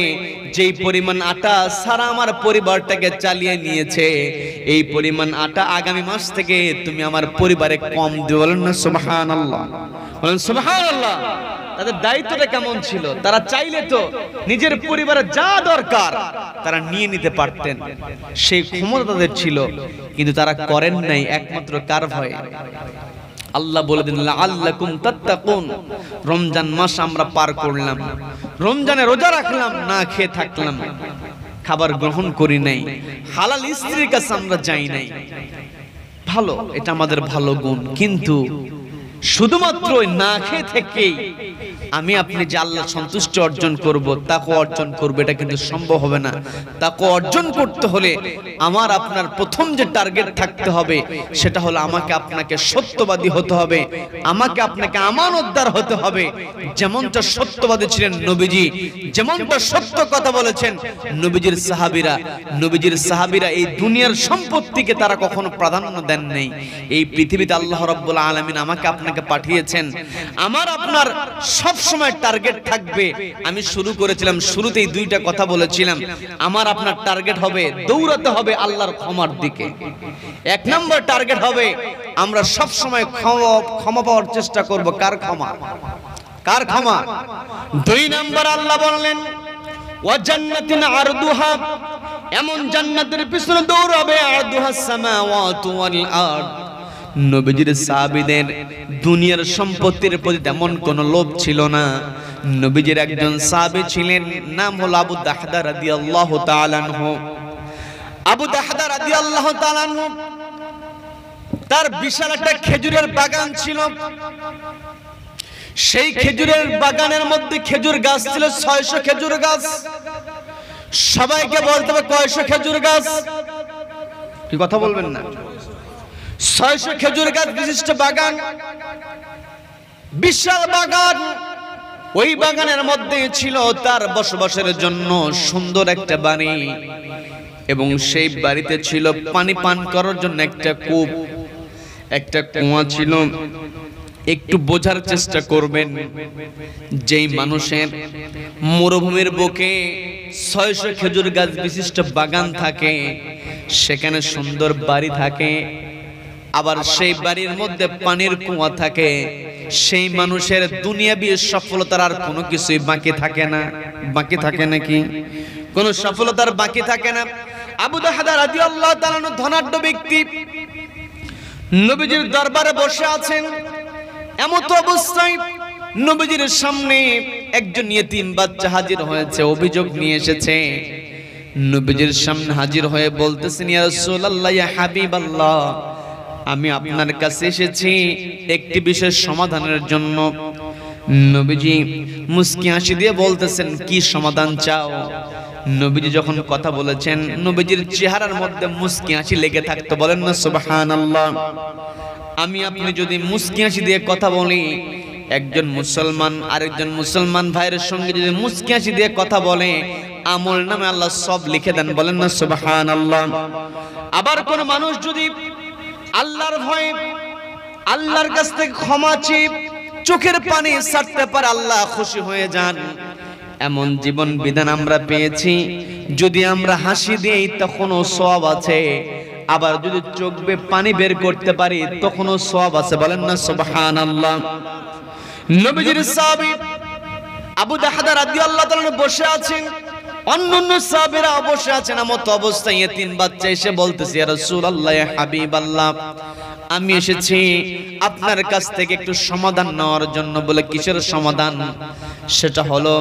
যেই পরিমাণ আটা সারা আমার পরিবারটাকে চালিয়ে নিয়েছে, এই পরিমাণ আটা আগামী মাস থেকে তুমি আমার পরিবারে কম দিও। বলেন না সুবহানাল্লাহ, বলেন সুবহানাল্লাহ। তাদের দায়িত্বটা কেমন ছিল? তারা চাইলে তো নিজের পরিবারে যা দরকার তারা নিয়ে নিতে পারতেন, সেই ক্ষমতা তাদের ছিল, কিন্তু তারা করেন নাই। একমাত্র কার ভয়ে? আল্লাহ বলে দিন, লাআল্লাকুম তাত্তাকুন। রমজান মাস আমরা পার করলাম, রমজানে রোজা রাখলাম, না খেয়ে থাকলাম, খাবার গ্রহণ করি নাই, হালাল স্ত্রীর কাছে আমরা যাই নাই। ভালো, এটা আমাদের ভালো গুণ, কিন্তু শুধুমাত্র না খেয়ে থেকেই আমি আপনি যে আল্লাহ সন্তুষ্টি অর্জন করব, তাকওয়া অর্জন করব, এটা কিন্তু সম্ভব হবে না। তাকওয়া অর্জন করতে হলে আমার আপনার প্রথম যে টার্গেট থাকতে হবে সেটা হলো আমাকে আপনাকে সত্যবাদী হতে হবে, আমাকে আপনাকে আমানতদার হতে হবে। যেমনটা সত্যবাদী ছিলেন নবীজি, যেমনটা সত্য কথা বলেছেন নবীজির সাহাবীরা। নবীজির সাহাবীরা এই দুনিয়ার সম্পত্তিকে তারা কখনো প্রাধান্য দেন নাই। এই পৃথিবীতে আল্লাহ রাব্বুল আলামিন আমাকে আপনাকে পাঠিয়েছেন, আমার আপনার সব সময় টার্গেট থাকবে। আমি শুরু করেছিলাম, শুরুতেই দুইটা কথা বলেছিলাম, আমার আপনার টার্গেট হবে দৌড়াতে হবে আল্লাহর ক্ষমার দিকে। এক নম্বর টার্গেট হবে আমরা সব সময় ক্ষমা পাওয়ার চেষ্টা করব। কার ক্ষমা? কার ক্ষমা? দুই নম্বর আল্লাহ বললেন, ওয়া জান্নাতিন আরদুহা, এমন জান্নাতের পিছনে দৌড়াবে, আরদুহাস সামাওয়াতু ওয়াল আরদ। নবীজির সাহাবীদের দুনিয়ার সম্পত্তির প্রতি তেমন কোনো লোভ ছিল না। নবীজির একজন সাহাবী ছিলেন, নাম হলো আবু দাহদা রাদিয়াল্লাহু তাআলা আনহু। আবু দাহদা রাদিয়াল্লাহু তাআলা আনহু, তার বিশাল একটা খেজুরের বাগান ছিল। সেই খেজুরের বাগানের মধ্যে খেজুর গাছ ছিল 600 খেজুর গাছ। সবাইকে বলতে হবে কয়শো খেজুর গাছ? কি কথা বলবেন না? 600 খেজুর গাছ বিশিষ্ট বাগান, বিশাল বাগান। ওই বাগানের মধ্যে ছিল তার বসবাসের জন্য সুন্দর একটা বাড়ি। এবং সেই বাড়িতে ছিল পানি পান করার জন্য একটা কূপ, একটা কুয়া ছিল। একটু বোঝার চেষ্টা করবেন, যেই মানুষের মরুভূমির বুকে 600 খেজুর গাছ বিশিষ্ট বাগান থাকে, সেখানে সুন্দর বাড়ি থাকে, আবার সেই বাড়ির মধ্যে পানির কুয়া থাকে, সেই মানুষের দুনিয়াবি সফলতার আর কোনো কিছুই বাকি থাকে না। বাকি থাকে নাকি? কোন সফলতার বাকি থাকে না। আবু দাহদা রাদিয়াল্লাহু তাআলা ধনাঢ্য ব্যক্তি, নবীজির দরবারে বসে আছেন। এমত অবস্থায় নবীজির সামনে একজন ইয়েতিম বাচ্চা হাজির হয়েছে, অভিযোগ নিয়ে এসেছে। নবীজির সামনে হাজির হয়ে বলতেছেন, ইয়া রাসূলুল্লাহ, ইয়া হাবিবাল্লাহ, আমি আপনার কাছে এসেছি একটি বিষয়ের সমাধানের জন্য। নবীজি মুস্কি হাসি দিয়ে বলতেছেন, কি সমাধান চাও? নবীজি যখন কথা বলেছেন, নবীজির চেহারার মধ্যে মুস্কি হাসি লেগে থাকতো। বলেন না সুবহানাল্লাহ। আমি আপনি যদি মুস্কি হাসি দিয়ে কথা বলি, একজন মুসলমান আরেকজন মুসলমান ভাইয়ের সঙ্গে যদি মুস্কি হাসি দিয়ে কথা বলে, আমল নামে আল্লাহ সব লিখে দেন। বলেন না সুবহানাল্লাহ। আবার কোন মানুষ যদি আল্লাহর ভয়ে আল্লাহর কাছ থেকে ক্ষমা চেয়ে চোখের পানি ছাড়তে পারে, আল্লাহ খুশি হয়ে যান। এমন জীবন বিধান আমরা পেয়েছি। যদি আমরা হাসি দিই তখনও সওয়াব আছে, আবার যদি চোখ বেয়ে পানি বের করতে পারি তখনও সওয়াব আছে। বলেন না সুবহানাল্লাহ। নবীজির সাহাবী আবু দাহদা রাদিয়াল্লাহু তাআলা বসে আছেন, অন্যান্য সাহাবীরা বসে আছেন। এমত অবস্থায় এতিম বাচ্চা এসে বলতেছে, ইয়া রাসূলুল্লাহ, ইয়া হাবিবাল্লাহ, আমি এসেছি আপনার কাছ থেকে একটু সমাধান নেওয়ার জন্য। বলে, কিসের সমাধান? সেটা হলো,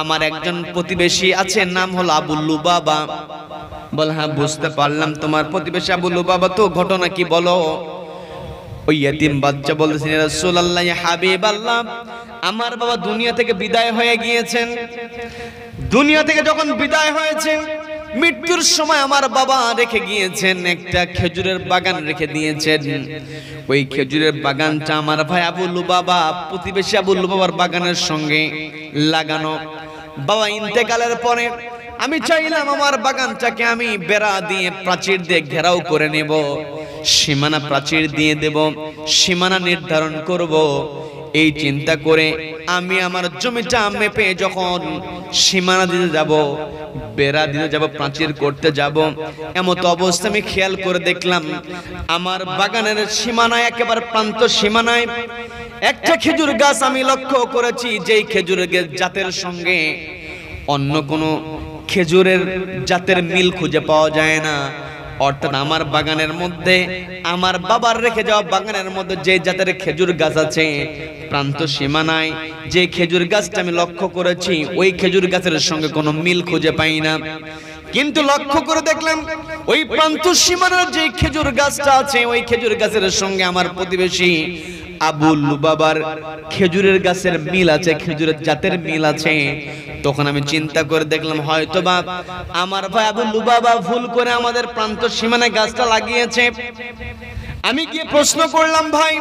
আমার একজন প্রতিবেশী আছে, নাম হলো আবু লুবাবা। বলে, হ্যাঁ বুঝতে পারলাম, তোমার প্রতিবেশী আবু লুবাবা। তো ঘটনা কি বলো? ওই ইয়েতিম বাচ্চা বলতেছেন, ইয়া রাসূলুল্লাহ, ইয়া হাবিবাল্লাহ, আমার বাবা দুনিয়া থেকে বিদায় হয়ে গিয়েছেন। দুনিয়া থেকে যখন বিদায় হয়েছেন, মৃত্যুর সময় আমার বাবা রেখে গিয়েছেন একটা খেজুরের বাগান রেখে দিয়েছেন। ওই খেজুরের বাগানটা আমার ভাই আবু লুবাবা, প্রতিবেশী আবু লুবাবার বাগানের সঙ্গে লাগানো। বাবা ইন্তেকালের পরে আমি চাইলাম আমার বাগানটাকে আমি বেড়া দিয়ে, প্রাচীর দিয়ে ঘেরাও করে নেব, সীমানা প্রাচীর দিয়ে দেব, সীমানা নির্ধারণ করব। এই চিন্তা করে আমি আমার জমিটা মেপে যখন সীমানা দিতে যাব, বেড়া দিতে যাব, প্রাচীর করতে যাব, এমত অবস্থা আমি খেয়াল করে দেখলাম আমার বাগানের সীমানায়, একেবারে প্রান্ত সীমানায় একটা খেজুর গাছ আমি লক্ষ্য করেছি, যেই খেজুরের জাতের সঙ্গে অন্য কোনো খেজুরের জাতের মিল খুঁজে পাওয়া যায় না। অর্থাৎ আমার বাগানের মধ্যে, আমার বাবার রেখে যাওয়া বাগানের মধ্যে যে জাতের খেজুর গাছ আছে, প্রান্ত সীমানায় যে খেজুর গাছটা আমি লক্ষ্য করেছি, ওই খেজুর গাছের সঙ্গে কোনো মিল খুঁজে পাই না। কিন্তু লক্ষ্য করে দেখলাম ওই প্রান্ত সীমানার যে খেজুর গাছটা আছে, ওই খেজুর গাছের সঙ্গে আমার প্রতিবেশী আবু লুবাবার খেজুরের গাছের মিল আছে, খেজুরের জাতের মিল আছে। তখন আমি চিন্তা করে দেখলাম, হয়তোবা আমার ভাই আবু লুবাবা ভুল করে আমাদের প্রান্ত সীমানায় গাছটা লাগিয়েছে। আমি কি প্রশ্ন করলাম, ভাই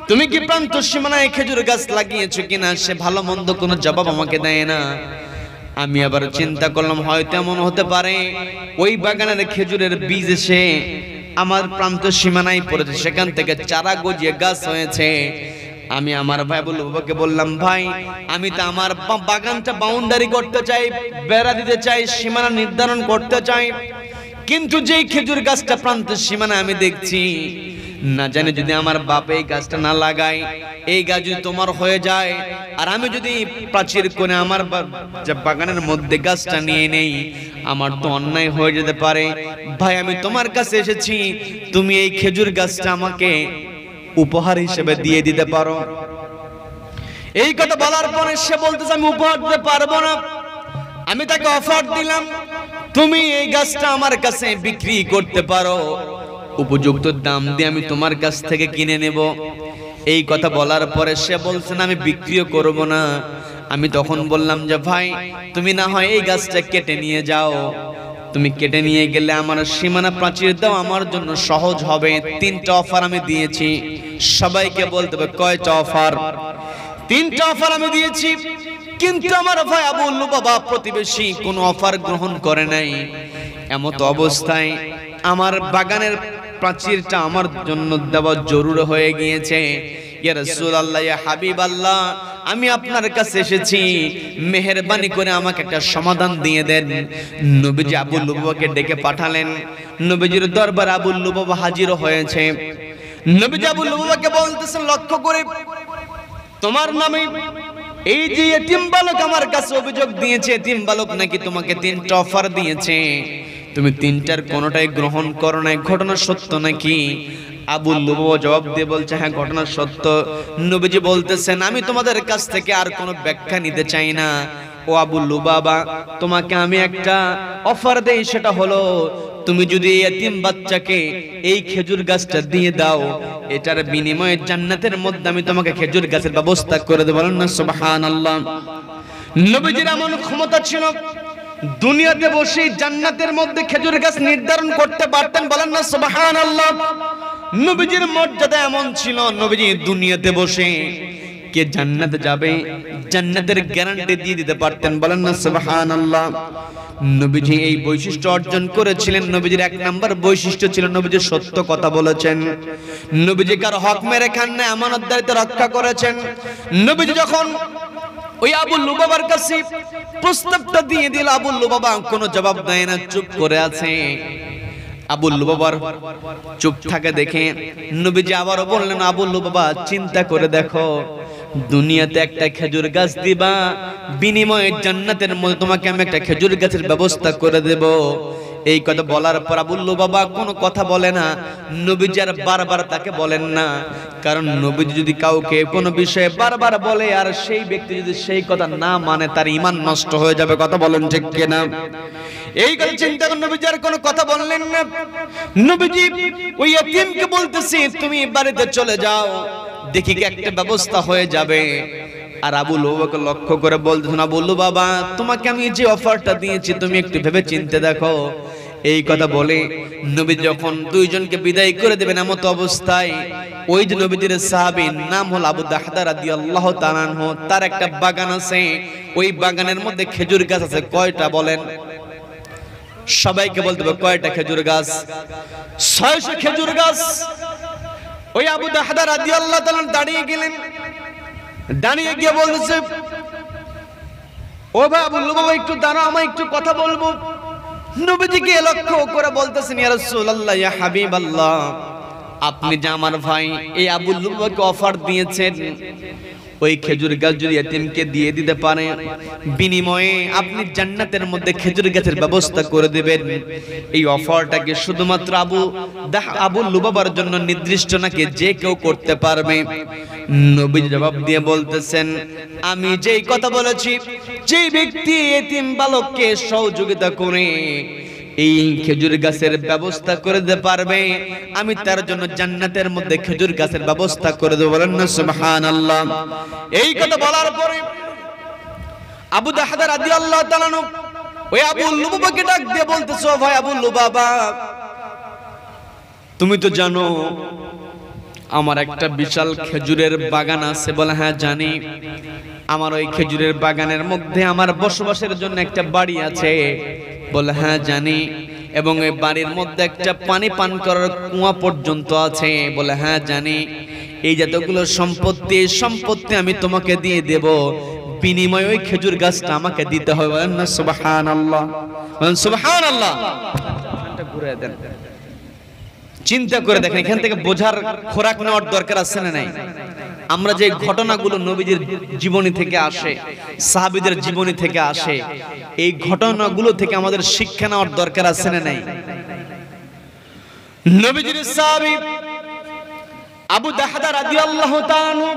তুমি কি প্রান্ত সীমানায় খেজুর গাছ লাগিয়েছো কিনা? সে ভালো মন্দ কোনো জবাব আমাকে দেয় না। আমি আবার চিন্তা করলাম, হয়তো এমন হতে পারে ওই বাগানের খেজুরের বীজ এসে আমার প্রান্ত সীমানায় পড়েছে, সেখান থেকে চারা গজিয়ে গাছ হয়েছে। আমি আমার ভাই আবু লুবাবাকে বললাম, ভাই আমি তো আমার বাগানটা বাউন্ডারি করতে চাই, বেড়া দিতে চাই, সীমানা নির্ধারণ করতে চাই, কিন্তু যেই খেজুর গাছটা প্রান্ত সীমানায় আমি দেখছি, না জানি যদি আমার বাপ এই গাছটা না লাগায়, এই গাছ যদি তোমার হয়ে যায়, আর আমি যদি প্রাচীর করে আমার বাগানের মধ্যে গাছটা নিয়ে নেই, আমার তো অন্যায় হয়ে যেতে পারে। ভাই আমি তোমার কাছে এসেছি, তুমি এই খেজুর গাছটা আমাকে উপহার হিসেবে দিয়ে দিতে পারো। এই কথা বলার পরে সে বলতেছে, আমি উপহার দিতে পারবো না। আমি তাকে অফার দিলাম, তুমি এই গাছটা আমার কাছে বিক্রি করতে পারো, উপযুক্ত দাম দিয়ে আমি তোমার কাছ থেকে কিনে নেব। এই কথা বলার পরে সে বলছেন, আমি বিক্রিও করব না। আমি তখন বললাম যে, ভাই তুমি না হয় এই গাছটা কেটে নিয়ে যাও, তুমি কেটে নিয়ে গেলে আমার সীমানা প্রাচীর দাও, আমার জন্য সহজ হবে। 3টা অফার আমি দিয়েছি। সবাইকে বলতে হবে কয়টা অফার? 3টা অফার আমি দিয়েছি। কিন্তু আমার ভাই আবু লুবাবা প্রতিবেশী কোনো অফার গ্রহণ করে নাই। এমত অবস্থায় আমার বাগানের প্রাচীরটা আমার জন্য দেওয়া জরুরি হয়ে গিয়েছে। ইয়া রাসূলুল্লাহ, ইয়া হাবিবাল্লাহ, আমি আপনার কাছে এসেছি, মেহেরবানি করে আমাকে একটা সমাধান দিয়ে দেন। নবীজি আবু লুবাবাকে ডেকে পাঠালেন। নবীজির দরবারে আবু লুবাবা হাজির হয়েছে। নবীজি আবু লুবাবাকে বলতেছেন, লক্ষ্য করে তোমার নামে এই যে এতিম বালক আমার কাছে অভিযোগ দিয়েছে, এতিম বালক নাকি তোমাকে 3টা অফার দিয়েছে, তুমি 3টার কোনোটাই গ্রহণ করো না, ঘটনা সত্য নাকি? আবু লুবাবা জবাব দিয়ে বলছে, হ্যাঁ ঘটনা সত্য। নবীজি বলতেছেন, আমি তোমাদের কাছ থেকে আর কোনো ব্যাখ্যা নিতে চাই না। ও আবু লুবাবা, তোমাকে আমি একটা অফার দেই, সেটা হলো তুমি যদি এতিম বাচ্চাকে এই খেজুর গাছটা দিয়ে দাও, এটার বিনিময়ে জান্নাতের মধ্যে আমি তোমাকে খেজুর গাছের ব্যবস্থা করে দেব। বলেন না সুবহানাল্লাহ। নবীজির এমন ক্ষমতা ছিল, দুনিয়াতে বসে জান্নাতের মধ্যে খেজুর গাছ নির্ধারণ করতে পারতেন। বলেন না সুবহানাল্লাহ। নবীজির মর্যাদা এমন ছিল, নবীজি দুনিয়াতে বসে কে জান্নাতে যাবে জান্নাতের গ্যারান্টি দিয়ে দিতে পারতেন। বলেন না সুবহানাল্লাহ। নবীজি এই বৈশিষ্ট্য অর্জন করেছিলেন। নবীজির 1 নাম্বার বৈশিষ্ট্য ছিল নবীজি সত্য কথা বলেছেন। নবীজি কারো হক মেরে খান না, আমানতদারিতা রক্ষা করেছেন। নবীজি যখন ওই আবু লুবাবার কাছে প্রস্তাবটা দিয়ে দিল, আবু লুবাবা কোনো জবাব দেয় না, চুপ করে আছে। আবু লুবাবার চুপ থাকে দেখে নবীজি আবারও বললেন, আবু লুবাবা চিন্তা করে দেখো, দুনিয়াতে একটা খেজুর গাছ দিবা, বিনিময়ে জান্নাতের মধ্যে তোমাকে আমি একটা খেজুর গাছের ব্যবস্থা করে দেব। এই কথা বলার পর আবু লুবাবা কোনো কথা বলে না। নবীজি আর বারবার তাকে বলেন না, কারণ নবীজি যদি কাউকে কোনো বিষয়ে বারবার বলে আর সেই ব্যক্তি যদি সেই কথা না মানে, তার ঈমান নষ্ট হয়ে যাবে। কথা বলেন ঠিক কিনা? এই কথা চিন্তা করে নবীজি আর কোনো কথা বললেন না। নবীজি ওই এতিমকে বলতেছে, তুমি বাড়িতে চলে যাও, দেখি কি একটা ব্যবস্থা হয়ে যাবে। আর আবু লুবাবাকে লক্ষ্য করে বলতেছেন, আবু লুবাবা, তোমাকে আমি যে অফারটা দিয়েছি তুমি একটু ভেবে চিন্তে দেখো। এই কথা বলে নবী যখন দুইজনকে বিদায় করে দেবেন, এমত অবস্থায় ওই যে নবীজির সাহাবী নাম হল আবু দাহদা রাদিয়াল্লাহু তাআলা আনহু, তার একটা বাগান আছে। ওই বাগানের মধ্যে খেজুর গাছ আছে। কয়টা বলেন? সবাইকে বলতে হবে কয়টা খেজুর গাছ? 600 খেজুর গাছ। ওই আবু দাহদা রাদিয়াল্লাহু তাআলা দাঁড়িয়ে গেলেন। দাঁড়িয়ে গিয়ে বলতেছে, ও ভাই আবু লুবাবা, একটু দাঁড়াও, আমি একটু কথা বলবো। নবীজিকে লক্ষ্য করে বলতেছেন, ইয়া রাসূলুল্লাহ, ইয়া হাবিবাল্লাহ, আপনি যে আমার ভাই এই আবু লুবাবাকে অফার দিয়েছেন, ওই খেজুর গাছ যদি এতিমকে দিয়ে দিতে পারে, বিনিময়ে আপনি জান্নাতের মধ্যে খেজুর গাছের ব্যবস্থা করে দেবেন। এই অফারটাকে শুধুমাত্র আবু লুবাবার জন্য নির্দিষ্ট নাকি যে কেউ করতে পারবে? নবী জবাব দিয়ে বলতেছেন, আমি যেই কথা বলেছি, যে ব্যক্তি এতিম বালককে সহযোগিতা করে এই খেজুর গাছের ব্যবস্থা করে দিতে পারবে, আমি তার জন্য জান্নাতের মধ্যে খেজুর গাছের ব্যবস্থা করে দেব। বলেন না সুবহানাল্লাহ। এই কথা বলার পরে আবু দাহদা রাদিয়াল্লাহু তাআলা ওই আবু লুবাবাকে ডাক দিয়ে বলতেছে, ও ভাই আবু লুবাবা, তুমি তো জানো আমার একটা বিশাল খেজুরের বাগান আছে। বলে, হ্যাঁ জানি। আমার ওই খেজুরের বাগানের মধ্যে আমার বসবাসের জন্য একটা বাড়ি আছে। বলে, হ্যাঁ জানি। এবং এই বাড়ির মধ্যে একটা পানি পান করার কুয়া পর্যন্ত আছে। বলে, হ্যাঁ জানি। এই যতগুলো সম্পত্তি আমি তোমাকে দিয়ে দেব, বিনিময়ে ওই খেজুর গাছটা আমাকে দিতে হবে। বলেন না সুবহানাল্লাহ। বলেন সুবহানাল্লাহ। ঘুরে দেন। চিন্তা করে দেখেন, এখান থেকে বোঝার খোরাক নেওয়ার দরকার আছে না নাই? আমরা যে ঘটনাগুলো নবীজির জীবনী থেকে আসে, সাহাবীদের জীবনী থেকে আসে, এই ঘটনাগুলো থেকে আমাদের শিক্ষা নেওয়ার দরকার আছে না নাই? নবীজির সাহাবী আবু দাহদা রাদিয়াল্লাহু তাআলা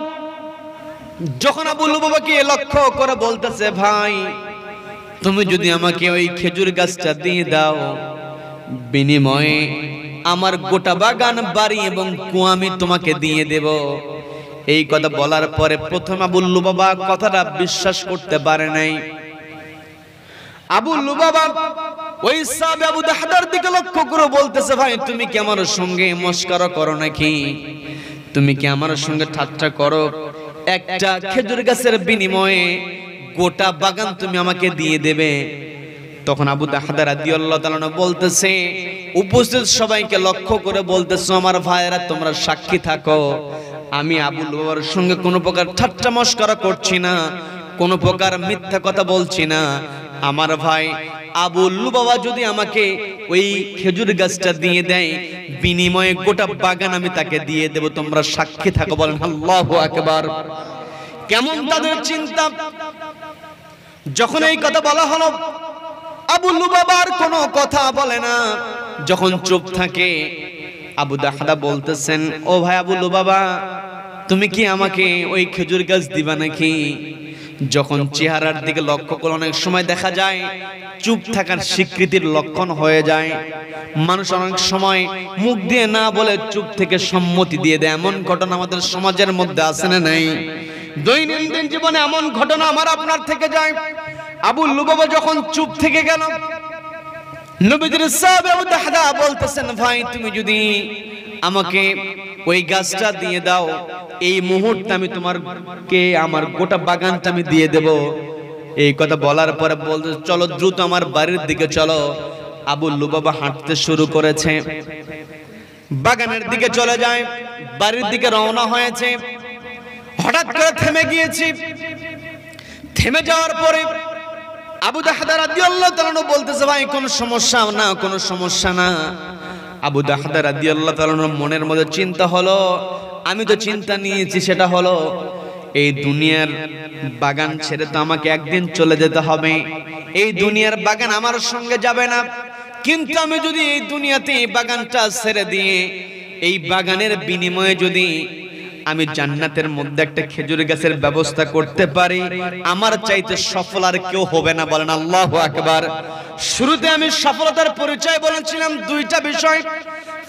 যখন আবু লুবাবাকে লক্ষ্য করে বলতেছে, ভাই তুমি যদি আমাকে ওই খেজুর গাছটা দিয়ে দাও, বিনিময়ে আমার গোটা বাগান, বাড়ি এবং কুয়া আমি তোমাকে দিয়ে দেব। এই কথা বলার পরে প্রথম আবু লুবাবা কথাটা বিশ্বাস করতে পারে নাই। আবু লুবাবা ওই সাহাবী আবু দাহদার দিকে লক্ষ্য করে বলতেছে, ভাই তুমি কি আমার সঙ্গে মস্করা করো নাকি? তুমি কি আমার সঙ্গে ঠাট্টা করো? একটা খেজুর গাছের বিনিময়ে গোটা বাগান তুমি আমাকে দিয়ে দেবে? তখন আবু দাহদা রাদিয়াল্লাহু তাআলা বলতেছে, উপস্থিত সবাইকে লক্ষ্য করে বলতেছে, আমার ভাইয়েরা তোমরা সাক্ষী থাকো, আমি আবু লুবাবার সঙ্গে কোনো প্রকার ঠাট্টা মশকরা করছি না, কোনো প্রকার মিথ্যা কথা বলছি না। আমার ভাই আবু লুবাবা যদি আমাকে ওই খেজুর গাছটা দিয়ে দেয়, বিনিময়ে গোটা বাগান আমি তাকে দিয়ে দেব, তোমরা সাক্ষী থাকো। বলেন আল্লাহু আকবার। কেমন তাদের চিন্তা! যখন এই কথা বলা হলো, আবু লুবাবার কোনো কথা বলে না, যখন চুপ থাকে, আবু দাহদা বলতেছেন, ও ভাই আবু লুবাবা, তুমি কি আমাকে ওই খেজুর গাছ দিবা নাকি? যখন চেহারার দিকে লক্ষ্য করে অনেক সময় দেখা যায় চুপ থাকার স্বীকৃতির লক্ষণ হয়ে যায়। মানুষ অনেক সময় মুখ দিয়ে না বলে চুপ থেকে সম্মতি দিয়ে দেয়, এমন ঘটনা আমাদের সমাজের মধ্যে আছে না নাই? দৈনন্দিন জীবনে এমন ঘটনা আমার আপনার থেকে যায়। আবু লুবাবা যখন চুপ থেকে গেল, নবীজির সাহাবী আবু দাহদা বলতেছেন, ভাই তুমি যদি আমাকে ওই গাছটা দিয়ে দাও, এই মুহূর্তে আমি তোমাকে আমার গোটা বাগানটা আমি দিয়ে দেব। এই কথা বলার পরে বলতে, চলো দ্রুত আমার বাড়ির দিকে চলো। আবু লুবাবা হাঁটতে শুরু করেছে, বাগানের দিকে চলে যায়, বাড়ির দিকে রওনা হয়েছে। হঠাৎ করে থেমে গিয়েছি। থেমে যাওয়ার পরে আবু দাহদা রাদিয়াল্লাহু তাআলা বলতেছে, ভাই কোনো সমস্যা না, কোনো সমস্যা না। আবু দাহদা রাদিয়াল্লাহু তাআলা মনের মধ্যে চিন্তা হলো, আমি তো চিন্তা নিয়েছি, সেটা হলো এই দুনিয়ার বাগান ছেড়ে তো আমাকে একদিন চলে যেতে হবে, এই দুনিয়ার বাগান আমার সঙ্গে যাবে না। কিন্তু আমি যদি এই দুনিয়াতে এই বাগানটা ছেড়ে দিয়ে এই বাগানের বিনিময়ে যদি আমি জান্নাতের মধ্যে একটা খেজুর গাছের ব্যবস্থা করতে পারি, আমার চাইতে সফল আর কেউ হবে না। বলেন আল্লাহু আকবার। শুরুতে আমি সফলতার পরিচয় বলেছিলাম দুইটা বিষয়,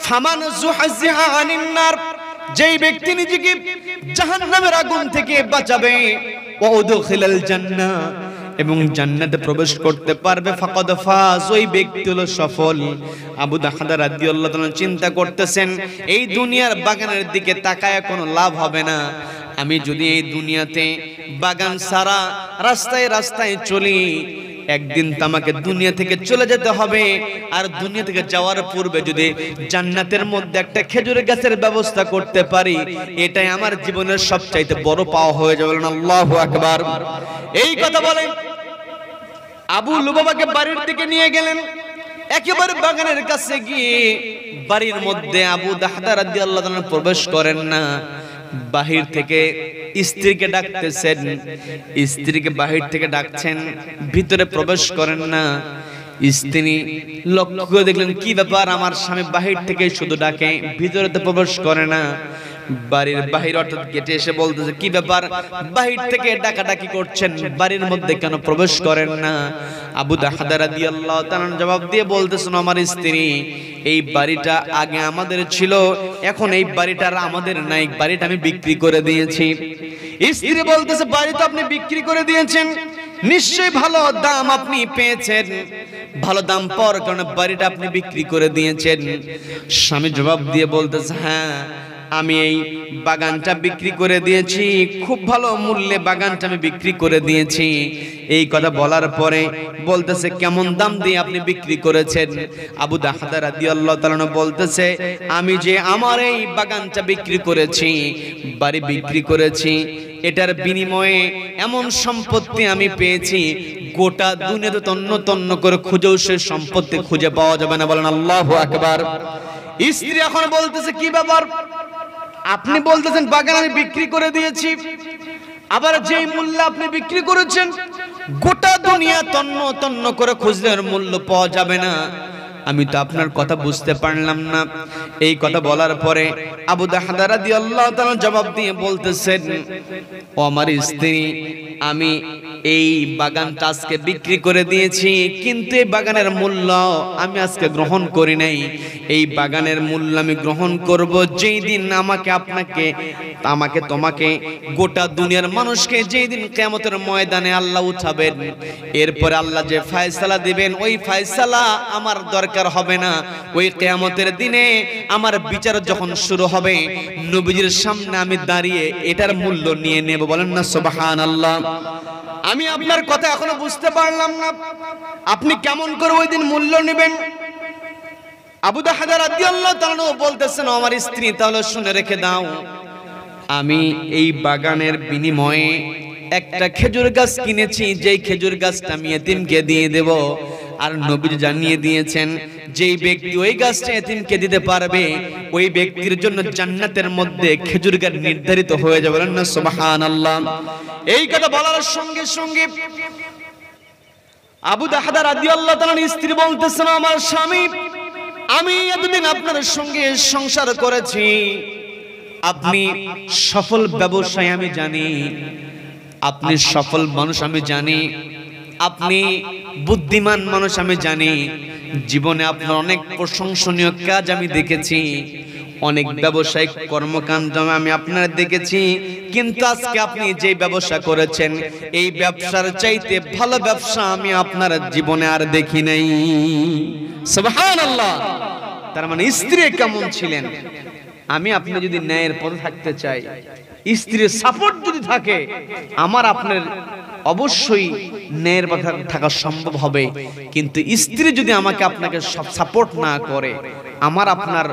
ফামান যুহজিহা আনিন নার, যেই ব্যক্তি নিজেকে জাহান্নামের আগুন থেকে বাঁচাবে, ওয়া উদখিলাল জান্নাহ, এবং জান্নাতে প্রবেশ করতে পারবে, ফাকাদ ফাজ, ওই ব্যক্তি হলো সফল। আবু দাহদা রাদিয়াল্লাহু তাআলা চিন্তা করতেছেন, এই দুনিয়ার বাগানের দিকে তাকায় কোনো লাভ হবে না। আমি যদি এই দুনিয়াতে বাগান সারা রাস্তায় রাস্তায় চলি, একদিন তো আমাকে দুনিয়া থেকে চলে যেতে হবে। আর দুনিয়া থেকে যাওয়ার পূর্বে যদি জান্নাতের মধ্যে একটা খেজুরের গাছের ব্যবস্থা করতে পারি, এটাই আমার জীবনের সবচাইতে বড় পাওয়া হয়ে যাবে। আল্লাহু আকবার। এই কথা বলে আবু লুবাবাকে বাড়ির দিকে নিয়ে গেলেন। একেবারে বাগানের কাছে গিয়ে বাড়ির মধ্যে আবু দাহদা রাদিয়াল্লাহু তাআলা প্রবেশ করেন না, বাহির থেকে স্ত্রীকে ডাকতেছেন, স্ত্রীকে বাহির থেকে ডাকছেন, ভিতরে প্রবেশ করেন না। স্ত্রী লক্ষ্য করে দেখলেন, কি ব্যাপার, আমার স্বামী বাহির থেকে শুধু ডাকে, ভিতরে তো প্রবেশ করে না। বাড়ির বাহির অর্থাৎ গেটে এসে বলতেছে, কি ব্যাপার, বাহির থেকে ডাকাডাকি করছেন, বাড়ির মধ্যে কেন প্রবেশ করেন না? আবু দাহদা রাদিয়াল্লাহু তাআলা জবাব দিয়ে বলতেছেন, আমার স্ত্রী, এই বাড়িটা আগে আমাদের ছিল, এখন এই বাড়িটা আর আমাদের নাই, বাড়িটা আমি বিক্রি করে দিয়েছি। স্ত্রী বলতেছে, বাড়ি তো আপনি বিক্রি করে দিয়েছেন, নিশ্চয়ই ভালো দাম আপনি পেয়েছেন, ভালো দাম পাওয়ার কারণে বাড়িটা আপনি বিক্রি করে দিয়েছেন। স্বামী জবাব দিয়ে বলতেছে, হ্যাঁ, আমি এই বাগানটা বিক্রি করে দিয়েছি, খুব ভালো মূল্যে বাগানটা আমি বিক্রি করে দিয়েছি। এই কথা বলার পরে বলতেছে, কেমন দাম দিয়ে আপনি বিক্রি করেছেন? আবু দাহদা রাদিয়াল্লাহু তাআলা বলতেছে, আমি যে আমার এই বাগানটা বিক্রি করেছি, বাড়ি বিক্রি করেছি, এটার বিনিময়ে এমন সম্পত্তি আমি পেয়েছি, গোটা দুনিয়াতে তন্ন তন্ন করে খুঁজেও সে সম্পত্তি খুঁজে পাওয়া যাবে না। বলেন আল্লাহু আকবার। স্ত্রী এখন বলতেছে, কি ব্যাপার, আপনি বলতেছেন বাগান আমি বিক্রি করে দিয়েছি, আবার যেই মূল্য আপনি বিক্রি করেছেন গোটা দুনিয়া তন্ন তন্ন করে খুঁজলে মূল্য পাওয়া যাবে না, আমি তো আপনার কথা বুঝতে পারলাম না। এই কথা বলার পরে আবু দাহদা রাদিয়াল্লাহু তাআলা জবাব দিয়ে বলতেছেন, ও আমার স্ত্রী, আমি এই বাগানটা আজকে বিক্রি করে দিয়েছি, কিন্তু এই বাগানের মূল্য আমি আজকে গ্রহণ করি নাই। এই বাগানের মূল্য আমি গ্রহণ করব যেই দিন আমাকে তোমাকে গোটা দুনিয়ার মানুষকে যেই দিন কিয়ামতের ময়দানে আল্লাহ উঠাবেন, এরপরে আল্লাহ যে ফয়সালা দিবেন, ওই ফয়সালা আমার দরকার হবে না। ওই কিয়ামতের দিনে আমার বিচার যখন শুরু হবে, নবীজির সামনে আমি দাঁড়িয়ে এটার মূল্য নিয়ে নেব। বলেন না সুবহানাল্লাহ। আমি আপনার কথা এখনো বুঝতে পারলাম না, আপনি কেমন করে ওই দিন মূল্য নেবেন? আবু দাহদা রাদিয়াল্লাহু তাআলা বলতেছেন, আমার স্ত্রী তাহলে শুনে রেখে দাও, আমি এই বাগানের বিনিময়ে একটা খেজুর গাছ কিনেছি, যেই খেজুর গাছটা আমি এতিমকে দিয়ে দেব। আর নবী জানিয়ে দিয়েছেন, যেই ব্যক্তি ওই গাছটা এতিমকে দিতে পারবে, ওই ব্যক্তির জন্য জান্নাতের মধ্যে খেজুর গাছ নির্ধারিত হয়ে যাবে। বলেন না সুবহানাল্লাহ। এই কথা বলার সঙ্গে সঙ্গে আবু দাহদা রাদিয়াল্লাহু তাআলার স্ত্রী বলতেছেন, আমার স্বামী, আমি এতদিন আপনার সঙ্গে সংসার করেছি, আপনি সফল ব্যবসায়ী আমি জানি, আপনি সফল মানুষ আমি জানি, আপনি বুদ্ধিমান মানুষ আমি জানি, জীবনে আপনার অনেক প্রশংসনীয় কাজ আমি দেখেছি, অনেক ব্যবসায়িক কর্মকাণ্ড আমি আপনার দেখেছি, কিন্তু আজকে আপনি যে ব্যবসা করেছেন, এই ব্যবসার চাইতে ভালো ব্যবসা আমি আপনার জীবনে আর দেখি নাই। সুবহানাল্লাহ। তার মানে স্ত্রী কেমন ছিলেন? আমি আপনি যদি ন্যায়ের পথে থাকতে চাই, স্ত্রীর সাপোর্ট যদি থাকে, আমার আপনার অবশ্যই ন্যায়ের পথে থাকা সম্ভব হবে। কিন্তু স্ত্রী যদি আমাকে আপনাকে সাপোর্ট না করে, আমার আপনার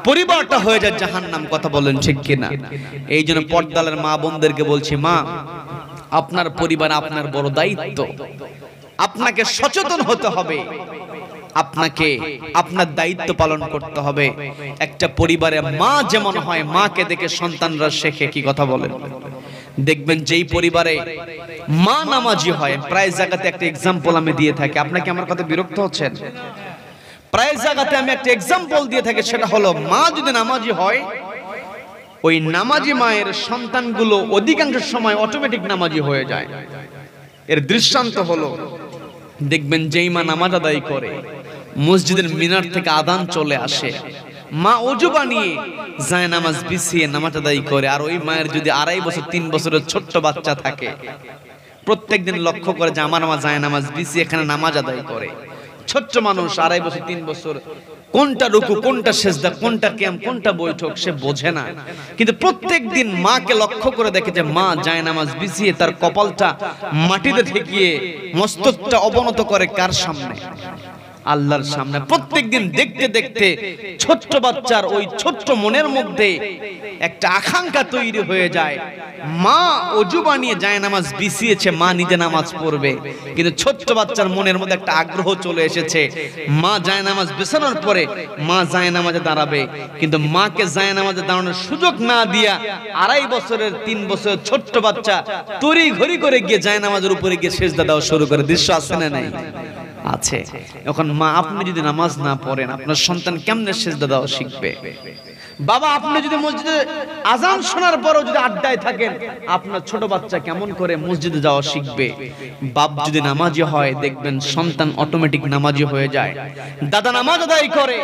পরিবারটা হয়ে যায় জাহান্নাম। কথা বলেন ঠিক কিনা? এই জন্য পর্দালের মা বোনদেরকে বলছি, মা, আপনার পরিবার আপনার বড় দায়িত্ব, আপনাকে সচেতন হতে হবে, আপনাকে আপনার দায়িত্ব পালন করতে হবে। একটা পরিবারে মা যেমন হয়, মাকে দেখে সন্তানরা শেখে। কি কথা বলেন? দেখবেন যেই পরিবারে মা নামাজি হয়, প্রায় জায়গাতে একটা এক্সাম্পল আমি দিয়ে থাকি, আপনাকে আমার কথা বিরক্ত হচ্ছেন? প্রায় জায়গাতে আমি একটা এক্সাম্পল দিয়ে থাকি, সেটা হলো, মা যদি নামাজি হয়, ওই নামাজি মায়ের সন্তানগুলো অধিকাংশ সময় অটোমেটিক নামাজি হয়ে যায়। এর দৃষ্টান্ত হলো, দেখবেন যেই মা নামাজ আদায় করে, মসজিদের মিনার থেকে আযান চলে আসে, মা ওযু বানিয়ে যায় নামাজ বিছিয়ে নামাজ আদায় করে। আর ওই মায়ের যদি 2.5 বছর 3 বছরের ছোট্ট বাচ্চা থাকে, প্রত্যেকদিন লক্ষ্য করে যে আমার মা যায় নামাজ বিছিয়ে এখানে নামাজ আদায় করে। ছোট্ট মানুষ 2.5 বছর 3 বছর, কোনটা রুকু, কোনটা সিজদা, কোনটা কিয়াম, কোনটা বৈঠক সে বোঝে না, কিন্তু প্রত্যেকদিন মাকে লক্ষ্য করে দেখে যে মা যায় নামাজ বিছিয়ে তার কপালটা মাটিতে ঠেকিয়ে মস্তকটা অবনত করে কার সামনে? আল্লাহর সামনে। প্রত্যেকদিন দেখতে দেখতে ছোট্ট বাচ্চার ওই ছোট্ট মনের মধ্যে একটা আকাঙ্ক্ষা তৈরি হয়ে যায়, মা ওযু বানিয়ে যায় নামাজ বিছিয়েছে, মা নিজে নামাজ পড়বে। কিন্তু ছোট্ট বাচ্চার মনের মধ্যে একটা আগ্রহ চলে এসেছে, মা যায় নামাজ বিছানোর পরে মা যায় নামাজে দাঁড়াবে। কিন্তু মাকে যায় নামাজে দাঁড়ানোর সুযোগ না দিয়া 2.5 বছরের 3 বছরের ছোট্ট বাচ্চা তড়ি ঘড়ি করে গিয়ে যায় নামাজের উপরে গিয়ে সিজদা দেওয়া শুরু করে। দৃশ্য আছে না নাই? আছে। এখন মা, আপনি যদি নামাজ না পড়েন, আপনার সন্তান কেমনে সিজদা দেওয়া শিখবে? বাবা, আপনি যদি মসজিদে আযান শোনার পরও যদি আড্ডায় থাকেন, আপনার ছোট বাচ্চা কেমন করে মসজিদে যাওয়া শিখবে? বাপ যদি নামাজি হয়, দেখবেন সন্তান অটোমেটিক নামাজি হয়ে যায়। দাদা নামাজ আদায় করে,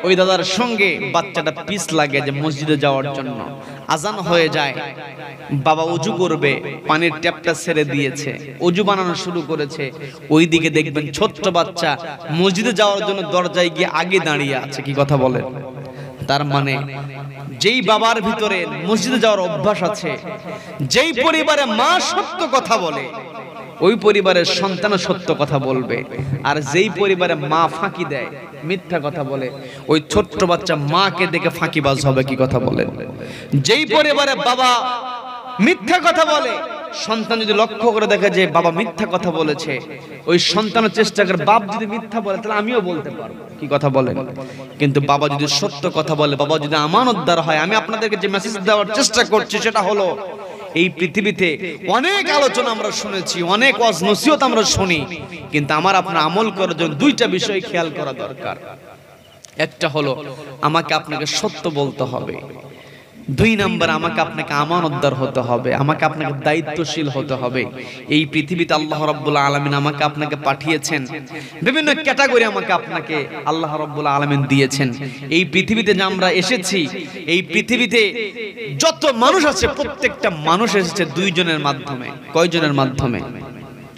ওই দাদার সঙ্গে বাচ্চাটা পিছ লাগে যে মসজিদে যাওয়ার জন্য। আযান হয়ে যায়, বাবা ওযু করবে, পানির ট্যাপটা ছেড়ে দিয়েছে, ওযু বানানো শুরু করেছে, ওইদিকে দেখবেন ছোট্ট বাচ্চা মসজিদে যাওয়ার জন্য দরজায় গিয়ে আগে দাঁড়িয়ে আছে। কি কথা বলেন? তার মানে যেই বাবার ভিতরে মসজিদে যাওয়ার অভ্যাস আছে, যেই পরিবারে মা সত্য কথা বলে, ওই পরিবারের সন্তানও সত্য কথা বলবে। আর যেই পরিবারে মা ফাঁকি দেয়, মিথ্যা কথা বলে, ওই ছোট্ট বাচ্চা মাকে দেখে ফাঁকিবাজ হবে। কি কথা বলেন? যেই পরিবারে বাবা মিথ্যা কথা বলে, সন্তান যদি লক্ষ্য করে দেখে যে বাবা মিথ্যা কথা বলেছে, ওই সন্তানের চেষ্টা করে, বাপ যদি মিথ্যা বলে তাহলে আমিও বলতে পারবো। কি কথা বলেন? কিন্তু বাবা যদি সত্য কথা বলে, বাবা যদি আমানতদার হয়, আমি আপনাদেরকে যে মেসেজ দেওয়ার চেষ্টা করছি সেটা হলো, এই পৃথিবীতে অনেক আলোচনা আমরা শুনেছি, অনেক ওয়াজ নসিহত আমরা শুনি, কিন্তু আমার আপনার আমল করার জন্য 2টা বিষয় খেয়াল করা দরকার। একটা হলো, আমাকে আপনাকে সত্য বলতে হবে। 2 নাম্বার, আমাকে আপনাকে আমানতদার হতে হবে, আমাকে আপনাকে দায়িত্বশীল হতে হবে। এই পৃথিবীতে আল্লাহ রাব্বুল আলামিন আমাকে আপনাকে পাঠিয়েছেন, বিভিন্ন ক্যাটাগরি আমাকে আপনাকে আল্লাহ রাব্বুল আলামিন দিয়েছেন। এই পৃথিবীতে যে আমরা এসেছি, এই পৃথিবীতে যত মানুষ আছে, প্রত্যেকটা মানুষ এসেছে 2 জনের মাধ্যমে। কয়জনের মাধ্যমে?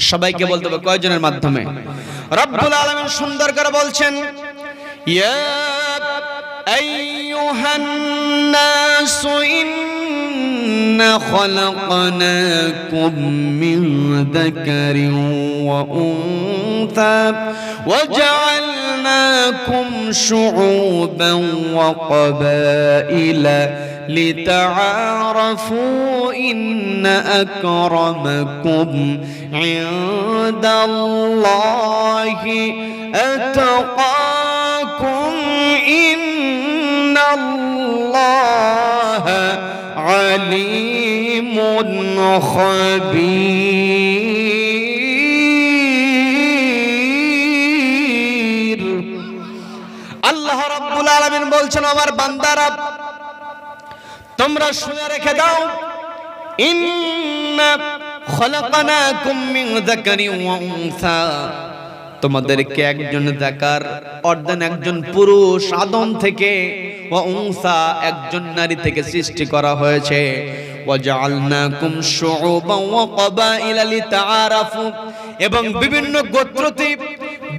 সবাইকে বলতে হবে কয়জনের মাধ্যমে? রাব্বুল আলামিন সুন্দর করে বলছেন, ইয়া أيها الناس إن إنا خلقناكم من ذكر وأنثى وجعلناكم شعوبا وقبائل لتعارفوا إن أكرمكم عند الله أتقاكم إن الله عليم خبير আল্লাহ রাব্বুল আলামিন বলছেন আমার বান্দারা তোমরা শুনে রেখে দাও ইন্না খলাকনাকুম মিন যাকারিন ওয়া উনসা তোমাদেরকে একজন যাকার অর্থাৎ একজন পুরুষ আদম থেকে ওয়া উনসা একজন নারী থেকে সৃষ্টি করা হয়েছে ওয়া জাআলনাকুম শুউবান ওয়া ক্বাবাইলা লিতাআরাফু এবং বিভিন্ন গোত্রতে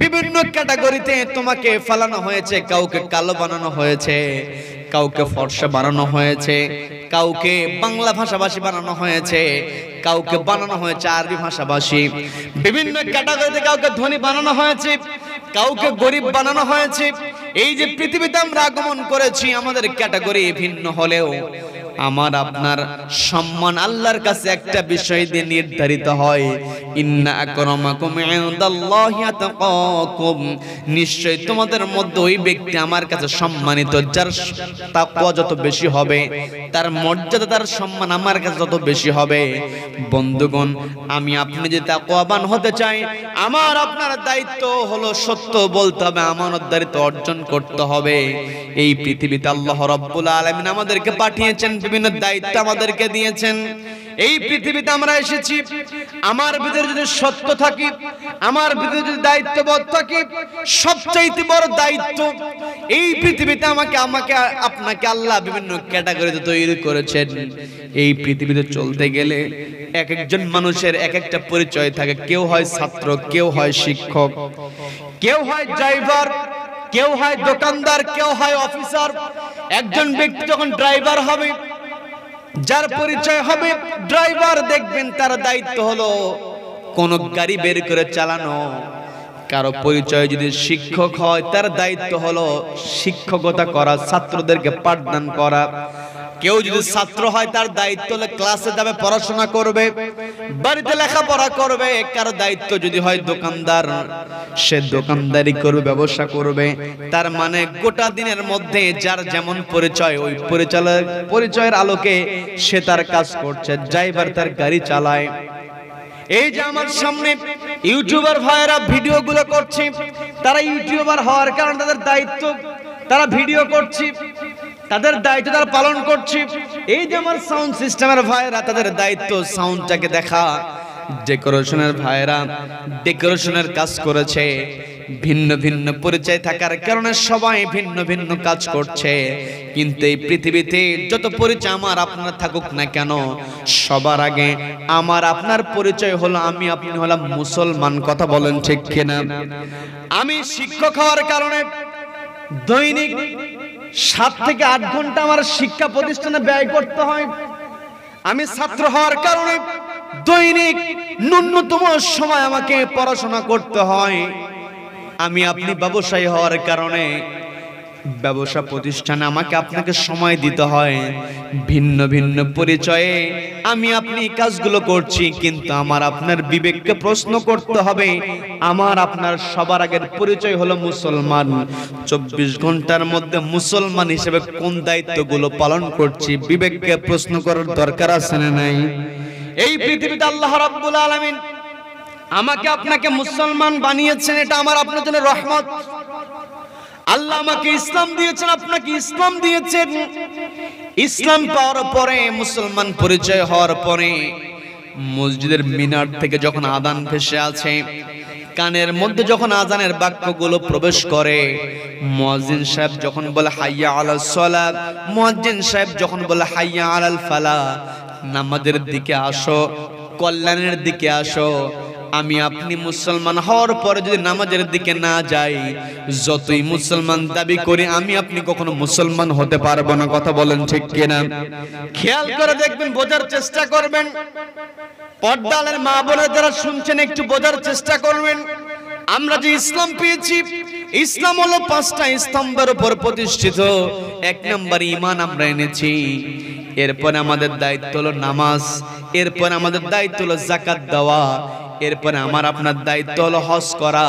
বিভিন্ন ক্যাটাগরিতে তোমাকে ফলানো হয়েছে কাউকে কালো বানানো হয়েছে কাউকে ফর্সা বানানো হয়েছে কাউকে বাংলা ভাষাভাষী বানানো হয়েছে কাউকে বানানো হয়েছে আরবি ভাষাভাষী বিভিন্ন ক্যাটাগরিতে কাউকে ধনী বানানো হয়েছে কাউকে গরিব বানানো হয়েছে এই যে পৃথিবীতে আমরা আগমন করেছি আমাদের ক্যাটাগরি ভিন্ন হলেও আমার আপনার সম্মান আল্লাহর কাছে একটা বিষয় দিয়ে নির্ধারিত হয় ইন্না আকরামাকুম ইনদাল্লাহি আতাকাকুম নিশ্চয় তোমাদের মধ্যে ওই ব্যক্তি আমার কাছে সম্মানিত যার তাকওয়া যত বেশি হবে তার মর্যাদা তার সম্মান আমার কাছে তত বেশি হবে বন্ধুগণ আমি আপনি যদি তাকওয়াবান হতে চাই আমার আপনার দায়িত্ব হলো সত্য বলতে হবে আমানতদারিত্ব অর্জন করতে হবে এই পৃথিবীতে আল্লাহ রাব্বুল আলামিন আমাদেরকে পাঠিয়েছেন বিভিন্ন দায়িত্ব আমাদেরকে দিয়েছেন এই পৃথিবীতে আমরা এসেছি আমার ভিতরে যদি সত্য থাকে আমার ভিতরে যদি দায়িত্ববোধ থাকে সবচাইতে বড় দায়িত্ব এই পৃথিবীতে আমাকে আপনাকে আল্লাহ বিভিন্ন ক্যাটাগরিতে তৈরি করেছেন এই পৃথিবীতে চলতে গেলে এক একজন মানুষের এক একটা পরিচয় থাকে কেউ হয় ছাত্র কেউ হয় শিক্ষক কেউ হয় ড্রাইভার কেউ হয় দোকানদার কেউ হয় অফিসার একজন ব্যক্তি যখন ড্রাইভার হবে যার পরিচয় হবে ড্রাইভার দেখবেন তার দায়িত্ব হলো কোন গাড়ি বের করে চালানো কারো পরিচয় যদি শিক্ষক হয় তার দায়িত্ব হলো শিক্ষকতা করা ছাত্রদেরকে পাঠদান করা কেউ যদি ছাত্র হয় তার দায়িত্ব হলো ক্লাসে যাবে পড়াশোনা করবে বাড়িতে লেখাপড়া করবে কারো দায়িত্ব যদি হয় দোকানদার সে দোকানদারি করবে ব্যবসা করবে তার মানে গোটা দিনের মধ্যে যার যেমন পরিচয় ওই পরিচয়ের আলোকে সে তার কাজ করছে ড্রাইভার তার গাড়ি চালায় এই যে আমার সামনে ইউটিউবার ভাইরা ভিডিওগুলো করছে তারা ইউটিউবার হওয়ার কারণে তাদের দায়িত্ব তারা ভিডিও করছে তাদের দায়িত্ব তারা পালন করছে এই যে আমার সাউন্ড সিস্টেমের ভাইরা তাদের দায়িত্ব সাউন্ডটাকে দেখা ডেকোরেশনের ভাইরা ডেকোরেশনের কাজ করেছে ভিন্ন ভিন্ন পরিচয় থাকার কারণে সবাই ভিন্ন ভিন্ন কাজ করছে কিন্তু এই পৃথিবীতে যত পরিচয় আমার আপনার থাকুক না কেন সবার আগে আমার আপনার পরিচয় হলো আমি আপনি হলাম মুসলমান কথা বলেন ঠিক কিনা আমি শিক্ষক হওয়ার কারণে দৈনিক 7 থেকে 8 ঘন্টা আমার শিক্ষা প্রতিষ্ঠানে ব্যয় করতে হয় আমি ছাত্র হওয়ার কারণে দৈনিক ন্যূনতম সময় আমাকে পড়াশোনা করতে হয় আমি আপনি ব্যবসায়ী হওয়ার কারণে ব্যবসা প্রতিষ্ঠানে আমাকে আপনাকে সময় দিতে হয় ভিন্ন ভিন্ন পরিচয়ে আমি আপনি কাজগুলো করছি কিন্তু আমার আপনার বিবেককে প্রশ্ন করতে হবে আমার আপনার সবার আগের পরিচয় হলো মুসলমান 24 ঘন্টার মধ্যে মুসলমান হিসেবে কোন দায়িত্বগুলো পালন করছি বিবেককে প্রশ্ন করার দরকার আছে না নাই এই পৃথিবীতে আল্লাহ রাব্বুল আলামিন আমাকে আপনাকে মুসলমান বানিয়েছেন এটা আমার আপনার জন্য রহমত আল্লাহ আমাকে ইসলাম দিয়েছেন আপনাকে ইসলাম দিয়েছেন ইসলাম পাওয়ার পরে মুসলমান পরিচয় হওয়ার পরে মসজিদের মিনার থেকে যখন আযান ভেসে আছে কানের মধ্যে যখন আযানের বাক্যগুলো প্রবেশ করে মুয়াজ্জিন সাহেব যখন বলে হাইয়া আলাস সালাত মুয়াজ্জিন সাহেব যখন বলে হাইয়া আলাল ফালাহ নামাজের দিকে আসো কল্যাণের দিকে আসো আমি আপনি মুসলমান হওয়ার পরে যদি নামাজের দিকে না যাই, যতই মুসলমান দাবি করি আমি আপনি কখনো মুসলমান হতে পারবো না। কথা বলেন ঠিক কিনা? খেয়াল করে দেখবেন, বোঝার চেষ্টা করবেন। পর্দালের মা বোনেরা যারা শুনছেন একটু বোঝার চেষ্টা করবেন। আমরা যে ইসলাম পেয়েছি, ইসলাম হলো 5টা স্তম্ভের উপর প্রতিষ্ঠিত। 1 নম্বর ঈমান আমরা এনেছি, এরপরে আমাদের দায়িত্ব হলো নামাজ, এরপরে আমাদের দায়িত্ব হলো যাকাত দেওয়া, এরপরে আমার আপনার দায়িত্ব হলো হজ করা,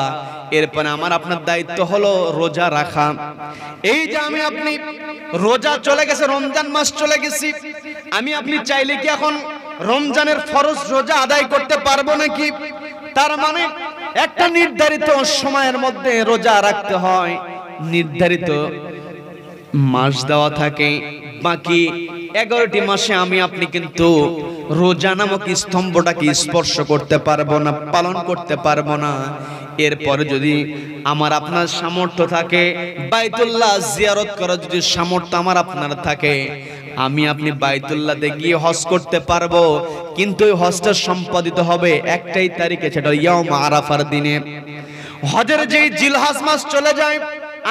এরপরে আমার আপনার দায়িত্ব হলো রোজা রাখা। এই যে আমি আপনি রোজা চলে গেছে, রমজান মাস চলে গেছি, আমি আপনি চাইলে কি এখন রমজানের ফরজ রোজা আদায় করতে পারবো নাকি? তার মানে একটা নির্ধারিত সময়ের মধ্যে রোজা রাখতে হয়, নির্ধারিত মাস দেওয়া থাকে, বাকি 11টি মাসে আমি আপনি কিন্তু রোজা নামক স্তম্ভটাকে স্পর্শ করতে পারবো না, পালন করতে পারবো না। এরপরে যদি আমার আপনার সামর্থ্য থাকে, বাইতুল্লাহ জিয়ারত করার যদি সামর্থ্য আমার আপনার থাকে, আমি আপনি বাইতুল্লাহতে গিয়ে হজ করতে পারবো। কিন্তু ওই হজটা সম্পাদিত হবে একটাই তারিখে, সেটা ইয়াউম আরাফার দিনে। হজের যেই জিলহজ মাস চলে যায়,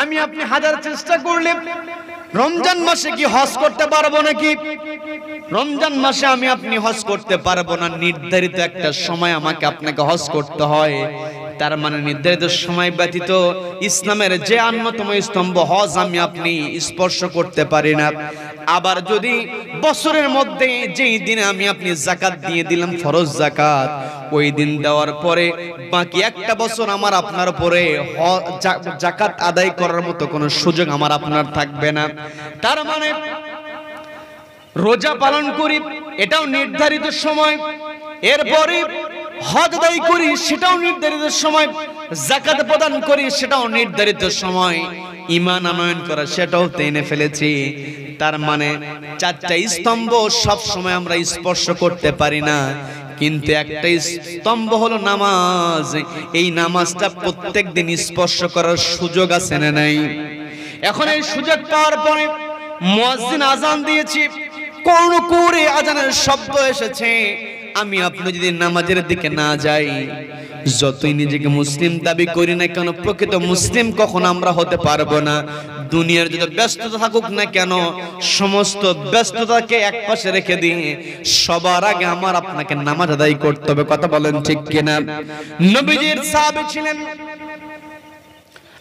আমি আপনি হাজার চেষ্টা করলে রমজান মাসে কি হজ করতে পারবো নাকি? রমজান মাসে আমি আপনি হজ করতে পারবো না। নির্ধারিত একটা সময় আমাকে আপনাকে হজ করতে হয়। তার মানে নির্ধারিত সময় ব্যতীত ইসলামের যে অন্যতম স্তম্ভ হজ আমি আপনি স্পর্শ করতে পারি না। আবার যদি বছরের মধ্যে যেই দিনে আমি আপনি যাকাত দিয়ে দিলাম, ফরজ যাকাত, ওই দিন দেওয়ার পরে বাকি একটা বছর আমার আপনার উপরে যাকাত আদায় করার মতো কোনো সুযোগ আমার আপনার থাকবে না। তার মানে রোজা পালন করি, এটাও নির্ধারিত সময়, এরপরে হজ আদায় করি, সেটাও নির্ধারিত সময়, যাকাত প্রদান করি, সেটাও নির্ধারিত সময়, ঈমান আনয়ন করা সেটাও এনে ফেলেছি। তার মানে 4টা স্তম্ভ সব সময় আমরা স্পর্শ করতে পারি না, কিন্তু একটা স্তম্ভ হলো নামাজ। এই নামাজটা প্রত্যেকদিন স্পর্শ করার সুযোগ আছে না নাই? এখন এই সুযোগ পাওয়ার পরে মুয়াজ্জিন আজান দিয়েছি, কোন করে আজানের শব্দ এসেছে, আমি আপনি যদি নামাজের দিকে না যাই, যতই নিজেকে মুসলিম দাবি করি না কেন, প্রকৃত মুসলিম কখন আমরা হতে পারবো না। দুনিয়ার যত ব্যস্ততা থাকুক না কেন, সমস্ত ব্যস্ততাকে একপাশে রেখে দিয়ে সবার আগে আমার আপনাকে নামাজ আদায় করতে হবে। কথা বলেন ঠিক কিনা? নবীজির সাহাবী ছিলেন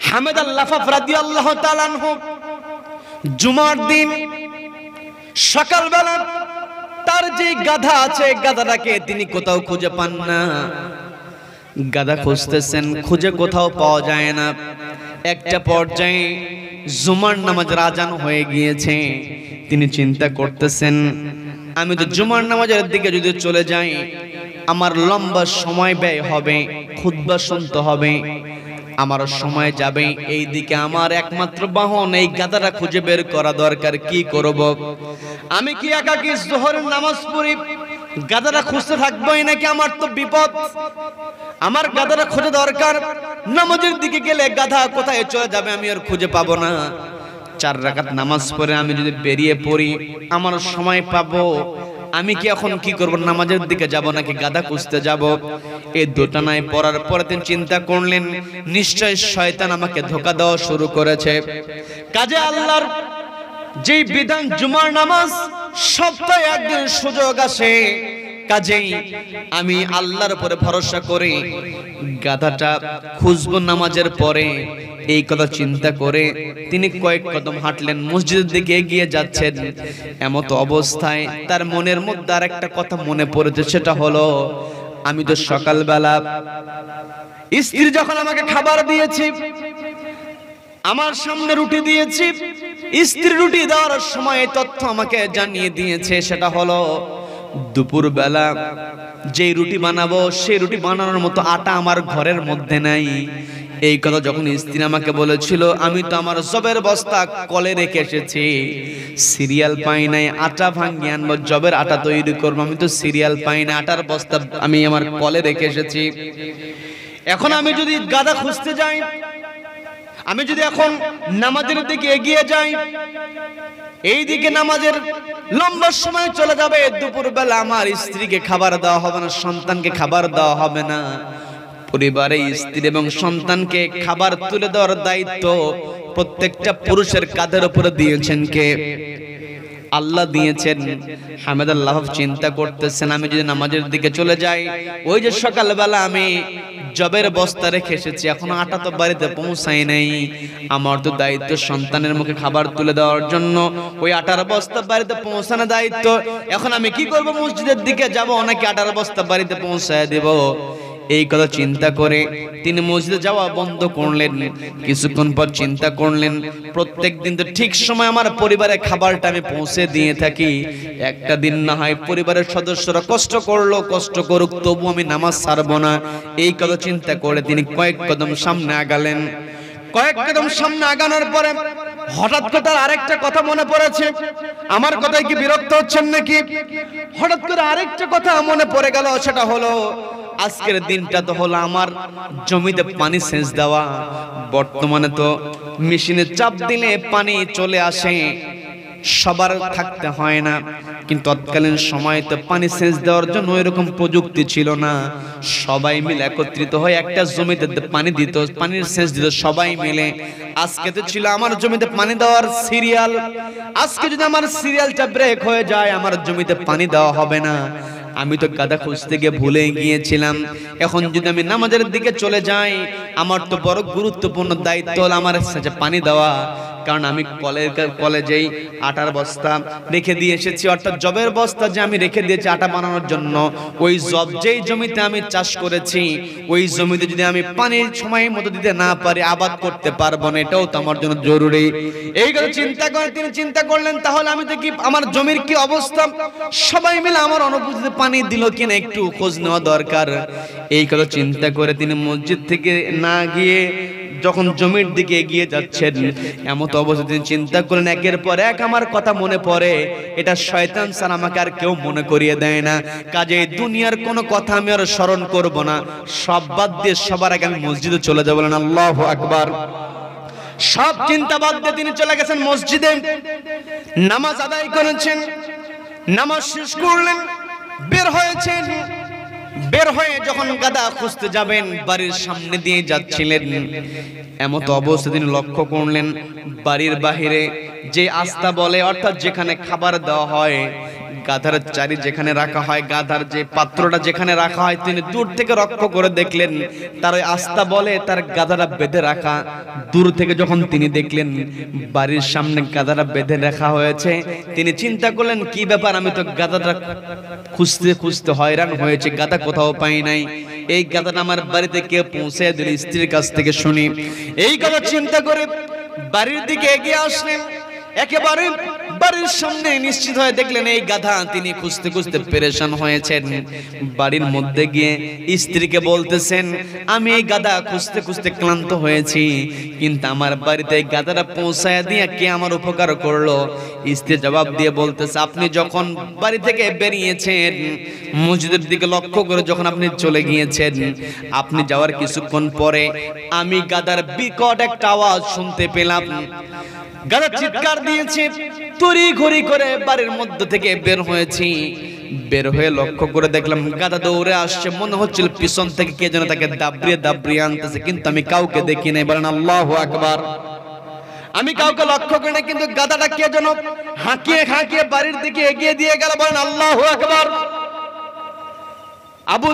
হামেদ আল-লাফাফ রাদিয়াল্লাহু তাআলা আনহু। জুমার দিন সকালবেলা তার যে গাধা আছে, গাধাটাকে তিনি কোথাও খুঁজে পান না। গাধা খুঁজতেছেন, খুঁজে কোথাও পাওয়া যায় না। একটা পর্যায়ে জুমার নামাজের আজান হয়ে গিয়েছে। তিনি চিন্তা করতেছেন, আমি তো জুমার নামাজের দিকে যদি চলে যাই, আমার লম্বা সময় ব্যয় হবে, খুতবা শুনতে হবে, আমার সময় যাবে। এই দিকে আমার একমাত্র বাহন এই গাধাটা খুঁজে বের করা দরকার। কি করব? আমি কি একাকি যোহরের নামাজ পড়ি, গাধাটা খুঁজতে থাকবোই নাকি? আমার তো বিপদ, আমার গাধাটা খুঁজে দরকার। নামাজের দিকে গেলে গাধা কোথায় চলে যাবে আমি আর খুঁজে পাবো না। 4 রাকাত নামাজ পড়ে আমি যদি বেরিয়ে পড়ি, আমার সময় পাবো। আমি কি এখন কি করব? নামাজের দিকে যাব নাকি গাধা খুঁজতে যাব? এই দুটো নাই পড়ার পরে তিনি চিন্তা করলেন, নিশ্চয় শয়তান আমাকে ধোঁকা দেওয়া শুরু করেছে। কাজে আল্লাহর যেই বিধান জুমার নামাজ, সপ্তাহে একদিন সুযোগ আসে, কাজেই আমি আল্লাহর উপরে ভরসা করে গাধাটা খুঁজবো নামাজের পরে। এই কথা চিন্তা করে তিনি কয়েক কদম হাঁটলেন, মসজিদের দিকে এগিয়ে যাচ্ছেন। এমত অবস্থায় তার মনের মধ্যে আর একটা কথা মনে পড়েছে, সেটা হলো আমি তো সকালবেলা স্ত্রী যখন আমাকে খাবার দিয়েছি, আমার সামনে রুটি দিয়েছি, স্ত্রী রুটি দেওয়ার সময় তথ্য আমাকে জানিয়ে দিয়েছে, সেটা হলো দুপুরবেলা যে রুটি বানাবো সেই রুটি বানানোর মতো আটা আমার ঘরের মধ্যে নাই। এই কথা যখন স্ত্রী আমাকে বলেছিল, আমি তো আমার জবের বস্তা কলে রেখে এসেছি, সিরিয়াল পাই নাই, আটা ভাঙিয়ে আনবো, জবের আটা তৈরি করবো, আমি তো সিরিয়াল পাই না, আটার বস্তা আমি আমার কলে রেখে এসেছি। এখন আমি যদি গাধা খুঁজতে যাই, আমি যদি এখন নামাজের দিকে এগিয়ে যাই, এই দিকে নামাজের লম্বা সময় চলে যাবে, দুপুরবেলা আমার স্ত্রীকে খাবার দেওয়া হবে না, সন্তানকে খাবার দেওয়া হবে না। পরিবারে স্ত্রী এবং সন্তানকে খাবার তুলে দেওয়ার দায়িত্ব প্রত্যেকটা পুরুষের কাঁধের উপরে দিয়েছেন কে? আল্লাহ দিয়েছেন। হামেদুল্লাহ চিন্তা করতেছেন, আমি যদি নামাজের দিকে চলে যাই, ওই যে সকালবেলা আমি জবের বস্তা রেখে এসেছি, এখনো আটা তো বাড়িতে পৌঁছাই নাই, আমার তো দায়িত্ব সন্তানের মুখে খাবার তুলে দেওয়ার জন্য ওই আটার বস্তা বাড়িতে পৌঁছানোর দায়িত্ব। এখন আমি কি করব? মসজিদের দিকে যাব নাকি আটার বস্তা বাড়িতে পৌঁছায় দেব? এই কথা চিন্তা করে তিনি মসজিদে যাওয়া বন্ধ করলেন। কিছুক্ষণ পর চিন্তা করলেন, প্রত্যেক দিন তো ঠিক সময় আমার পরিবারের খাবারটা আমি পৌঁছে দিয়ে থাকি, একটা দিন না হয় পরিবারের সদস্যরা কষ্ট করলো, কষ্ট করুক, তবু আমি নামাজ ছাড়বো না। এই কথা চিন্তা করে তিনি কয়েক কদম সামনে আগালেন। কয়েক কদম সামনে আগানোর পরে হঠাৎ করে তার আরেকটা কথা মনে পড়েছে। আমার কথায় কি বিরক্ত হচ্ছেন নাকি? হঠাৎ করে আরেকটা কথা মনে পড়ে গেল, সেটা হলো আজকের দিনটা তো হলো আমার জমিতে পানি সেচ দেওয়া। বর্তমানে তো মেশিনে চাপ দিলে পানি চলে আসে, সবার থাকতে হয় না, কিন্তু তৎকালীন সময়ে তো পানি সেচ দেওয়ার জন্য এরকম প্রযুক্তি ছিল না। সবাই মিলে একত্রিত হয়ে একটা জমিতে পানি দিত, পানির সেচ দিত সবাই মিলে। আজকে তো ছিল আমার জমিতে পানি দেওয়ার সিরিয়াল, আজকে যদি আমার সিরিয়ালটা ব্রেক হয়ে যায় আমার জমিতে পানি দেওয়া হবে না। আমি তো গাদা খুঁজতে গিয়ে ভুলে গিয়েছিলাম। এখন যদি আমি নামাজের দিকে চলে যাই, আমার তো বড় গুরুত্বপূর্ণ দায়িত্ব হলো আমার সাথে পানি দেওয়া, কারণ আমি কলেজেই আটার বস্তা রেখে দিয়ে এসেছি, অর্থাৎ জবের বস্তা যে আমি রেখে দিয়েছি আটা বানানোর জন্য। ওই জব যেই জমিতে আমি চাষ করেছি, ওই জমিতে যদি আমি পানির সময় মতো দিতে না পারি, আবাদ করতে পারবো না, এটাও তো আমার জন্য জরুরি। এই কথা চিন্তা করে তিনি চিন্তা করলেন, তাহলে আমি তো কি আমার জমির কি অবস্থা, সবাই মিলে আমার অনুপস্থিতিতে পানি দিল কিনা একটু খোঁজ নেওয়া দরকার। এই কথা চিন্তা করে তিনি মসজিদ থেকে না গিয়ে যখন জমির দিকে এগিয়ে যাচ্ছেন, এমত অবস্থা তিনি চিন্তা করলেন, একের পর এক আমার কথা মনে পড়ে, এটা শয়তান ছাড়া আমাকে আর কেউ মনে করিয়ে দেয় না, কাজে দুনিয়ার কোনো কথা আমি আর স্মরণ করব না, সব বাদ দিয়ে সবার আগে আমি মসজিদে চলে যাব। বলেন আল্লাহু আকবার। সব চিন্তা বাদ দিয়ে তিনি চলে গেছেন মসজিদে, নামাজ আদায় করেছেন, নামাজ শেষ করলেন, বের হয়েছেন। বের হয়ে যখন গাদা খুঁজতে যাবেন, বাড়ির সামনে দিয়ে যাচ্ছিলেন, এমত অবস্থা তিনি লক্ষ্য করলেন বাড়ির বাহিরে যে আস্তা বলে, অর্থাৎ যেখানে খাবার দেওয়া হয়, গাধার চারি যেখানে রাখা হয়, গাধার যে পাত্রটা যেখানে রাখা হয়, তিনি দূর থেকে লক্ষ্য করে দেখলেন তার ওই আস্তা বলে তার গাধাটা বেঁধে রাখা। দূর থেকে যখন তিনি দেখলেন বাড়ির সামনে গাধাটা বেঁধে রাখা হয়েছে, তিনি চিন্তা করলেন কি ব্যাপার, আমি তো গাধাটা খুঁজতে খুঁজতে হয়রান হয়েছে, গাধা কোথাও পাই নাই, এই গাধাটা আমার বাড়িতে কে পৌঁছে দিল, স্ত্রীর কাছ থেকে শুনি। এই কথা চিন্তা করে বাড়ির দিকে এগিয়ে আসলেন। একেবারে বাড়ির সামনে নিশ্চিত হয়ে দেখলেন এই গাধা, তিনি খুঁজতে খুঁজতে পেরেশান হয়েছেন। বাড়ির মধ্যে গিয়ে স্ত্রীকে বলতেছেন, আমি এই গাধা খুঁজতে খুঁজতে ক্লান্ত হয়েছি, কিন্তু আমার বাড়িতে এই গাধাটা পৌঁছায় দিয়ে কে আমার উপকার করলো? স্ত্রী জবাব দিয়ে বলতেছে, আপনি যখন বাড়ি থেকে বেরিয়েছেন, মসজিদের দিকে লক্ষ্য করে যখন আপনি চলে গিয়েছেন, আপনি যাওয়ার কিছুক্ষণ পরে আমি গাধার বিকট একটা আওয়াজ শুনতে পেলাম। গাধা চিৎকার দিয়েছে, তড়ি ঘড়ি করে বাড়ির মধ্যে থেকে বের হয়েছি। বের হয়ে লক্ষ্য করে দেখলাম গাধা দৌড়ে আসছে, মনে হচ্ছিল পিছন থেকে কে যেন তাকে দাবড়িয়ে দাবড়িয়ে আনতেছে, কিন্তু আমি কাউকে দেখি নাই। বলেন আল্লাহু আকবার। আমি কাউকে লক্ষ্য করি না, কিন্তু গাধাটা কে যেন হাঁকিয়ে হাঁকিয়ে বাড়ির দিকে এগিয়ে দিয়ে গেল। বলেন আল্লাহু আকবার। আবু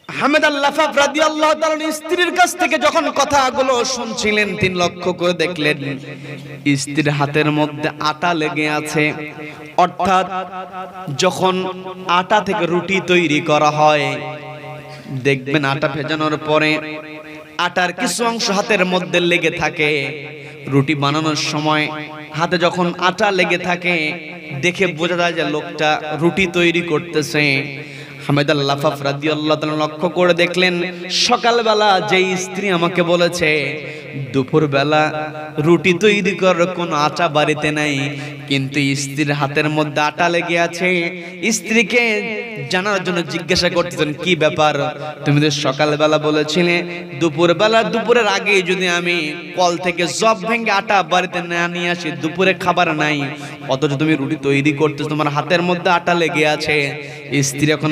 হামেদ আল-লাফাফ রাদিয়াল্লাহু তাআলা স্ত্রীর কাছ থেকে যখন কথাগুলো শুনছিলেন, তিনি লক্ষ্য করে দেখলেন স্ত্রীর হাতের মধ্যে আটা লেগে আছে। অর্থাৎ যখন আটা থেকে রুটি তৈরি করা হয়, দেখবেন আটা ভেজানোর পরে আটার কিছু অংশ হাতের মধ্যে লেগে থাকে। রুটি বানানোর সময় হাতে যখন আটা লেগে থাকে, দেখে বোঝা যায় যে লোকটা রুটি তৈরি করতেছে। হামেদ আল-লাফাফ রাদিয়াল্লাহু তাআলা লক্ষ্য করে দেখলেন সকালবেলা যেই স্ত্রী আমাকে বলেছে দুপুরবেলা রুটি তৈরি করার কোনো আটা বাড়িতে নাই, কিন্তু স্ত্রীর হাতের মধ্যে আটা লেগে আছে। স্ত্রীকে জানার জন্য জিজ্ঞাসা করতেছেন, কি ব্যাপার, তুমি তো সকালবেলা বলেছিলে দুপুরের আগে যদি আমি কল থেকে জব ভেঙে আটা বাড়িতে না নিয়ে আসি দুপুরে খাবার নাই, অথচ তুমি রুটি তৈরি করতেছো, তোমার হাতের মধ্যে আটা লেগে আছে। স্ত্রী এখন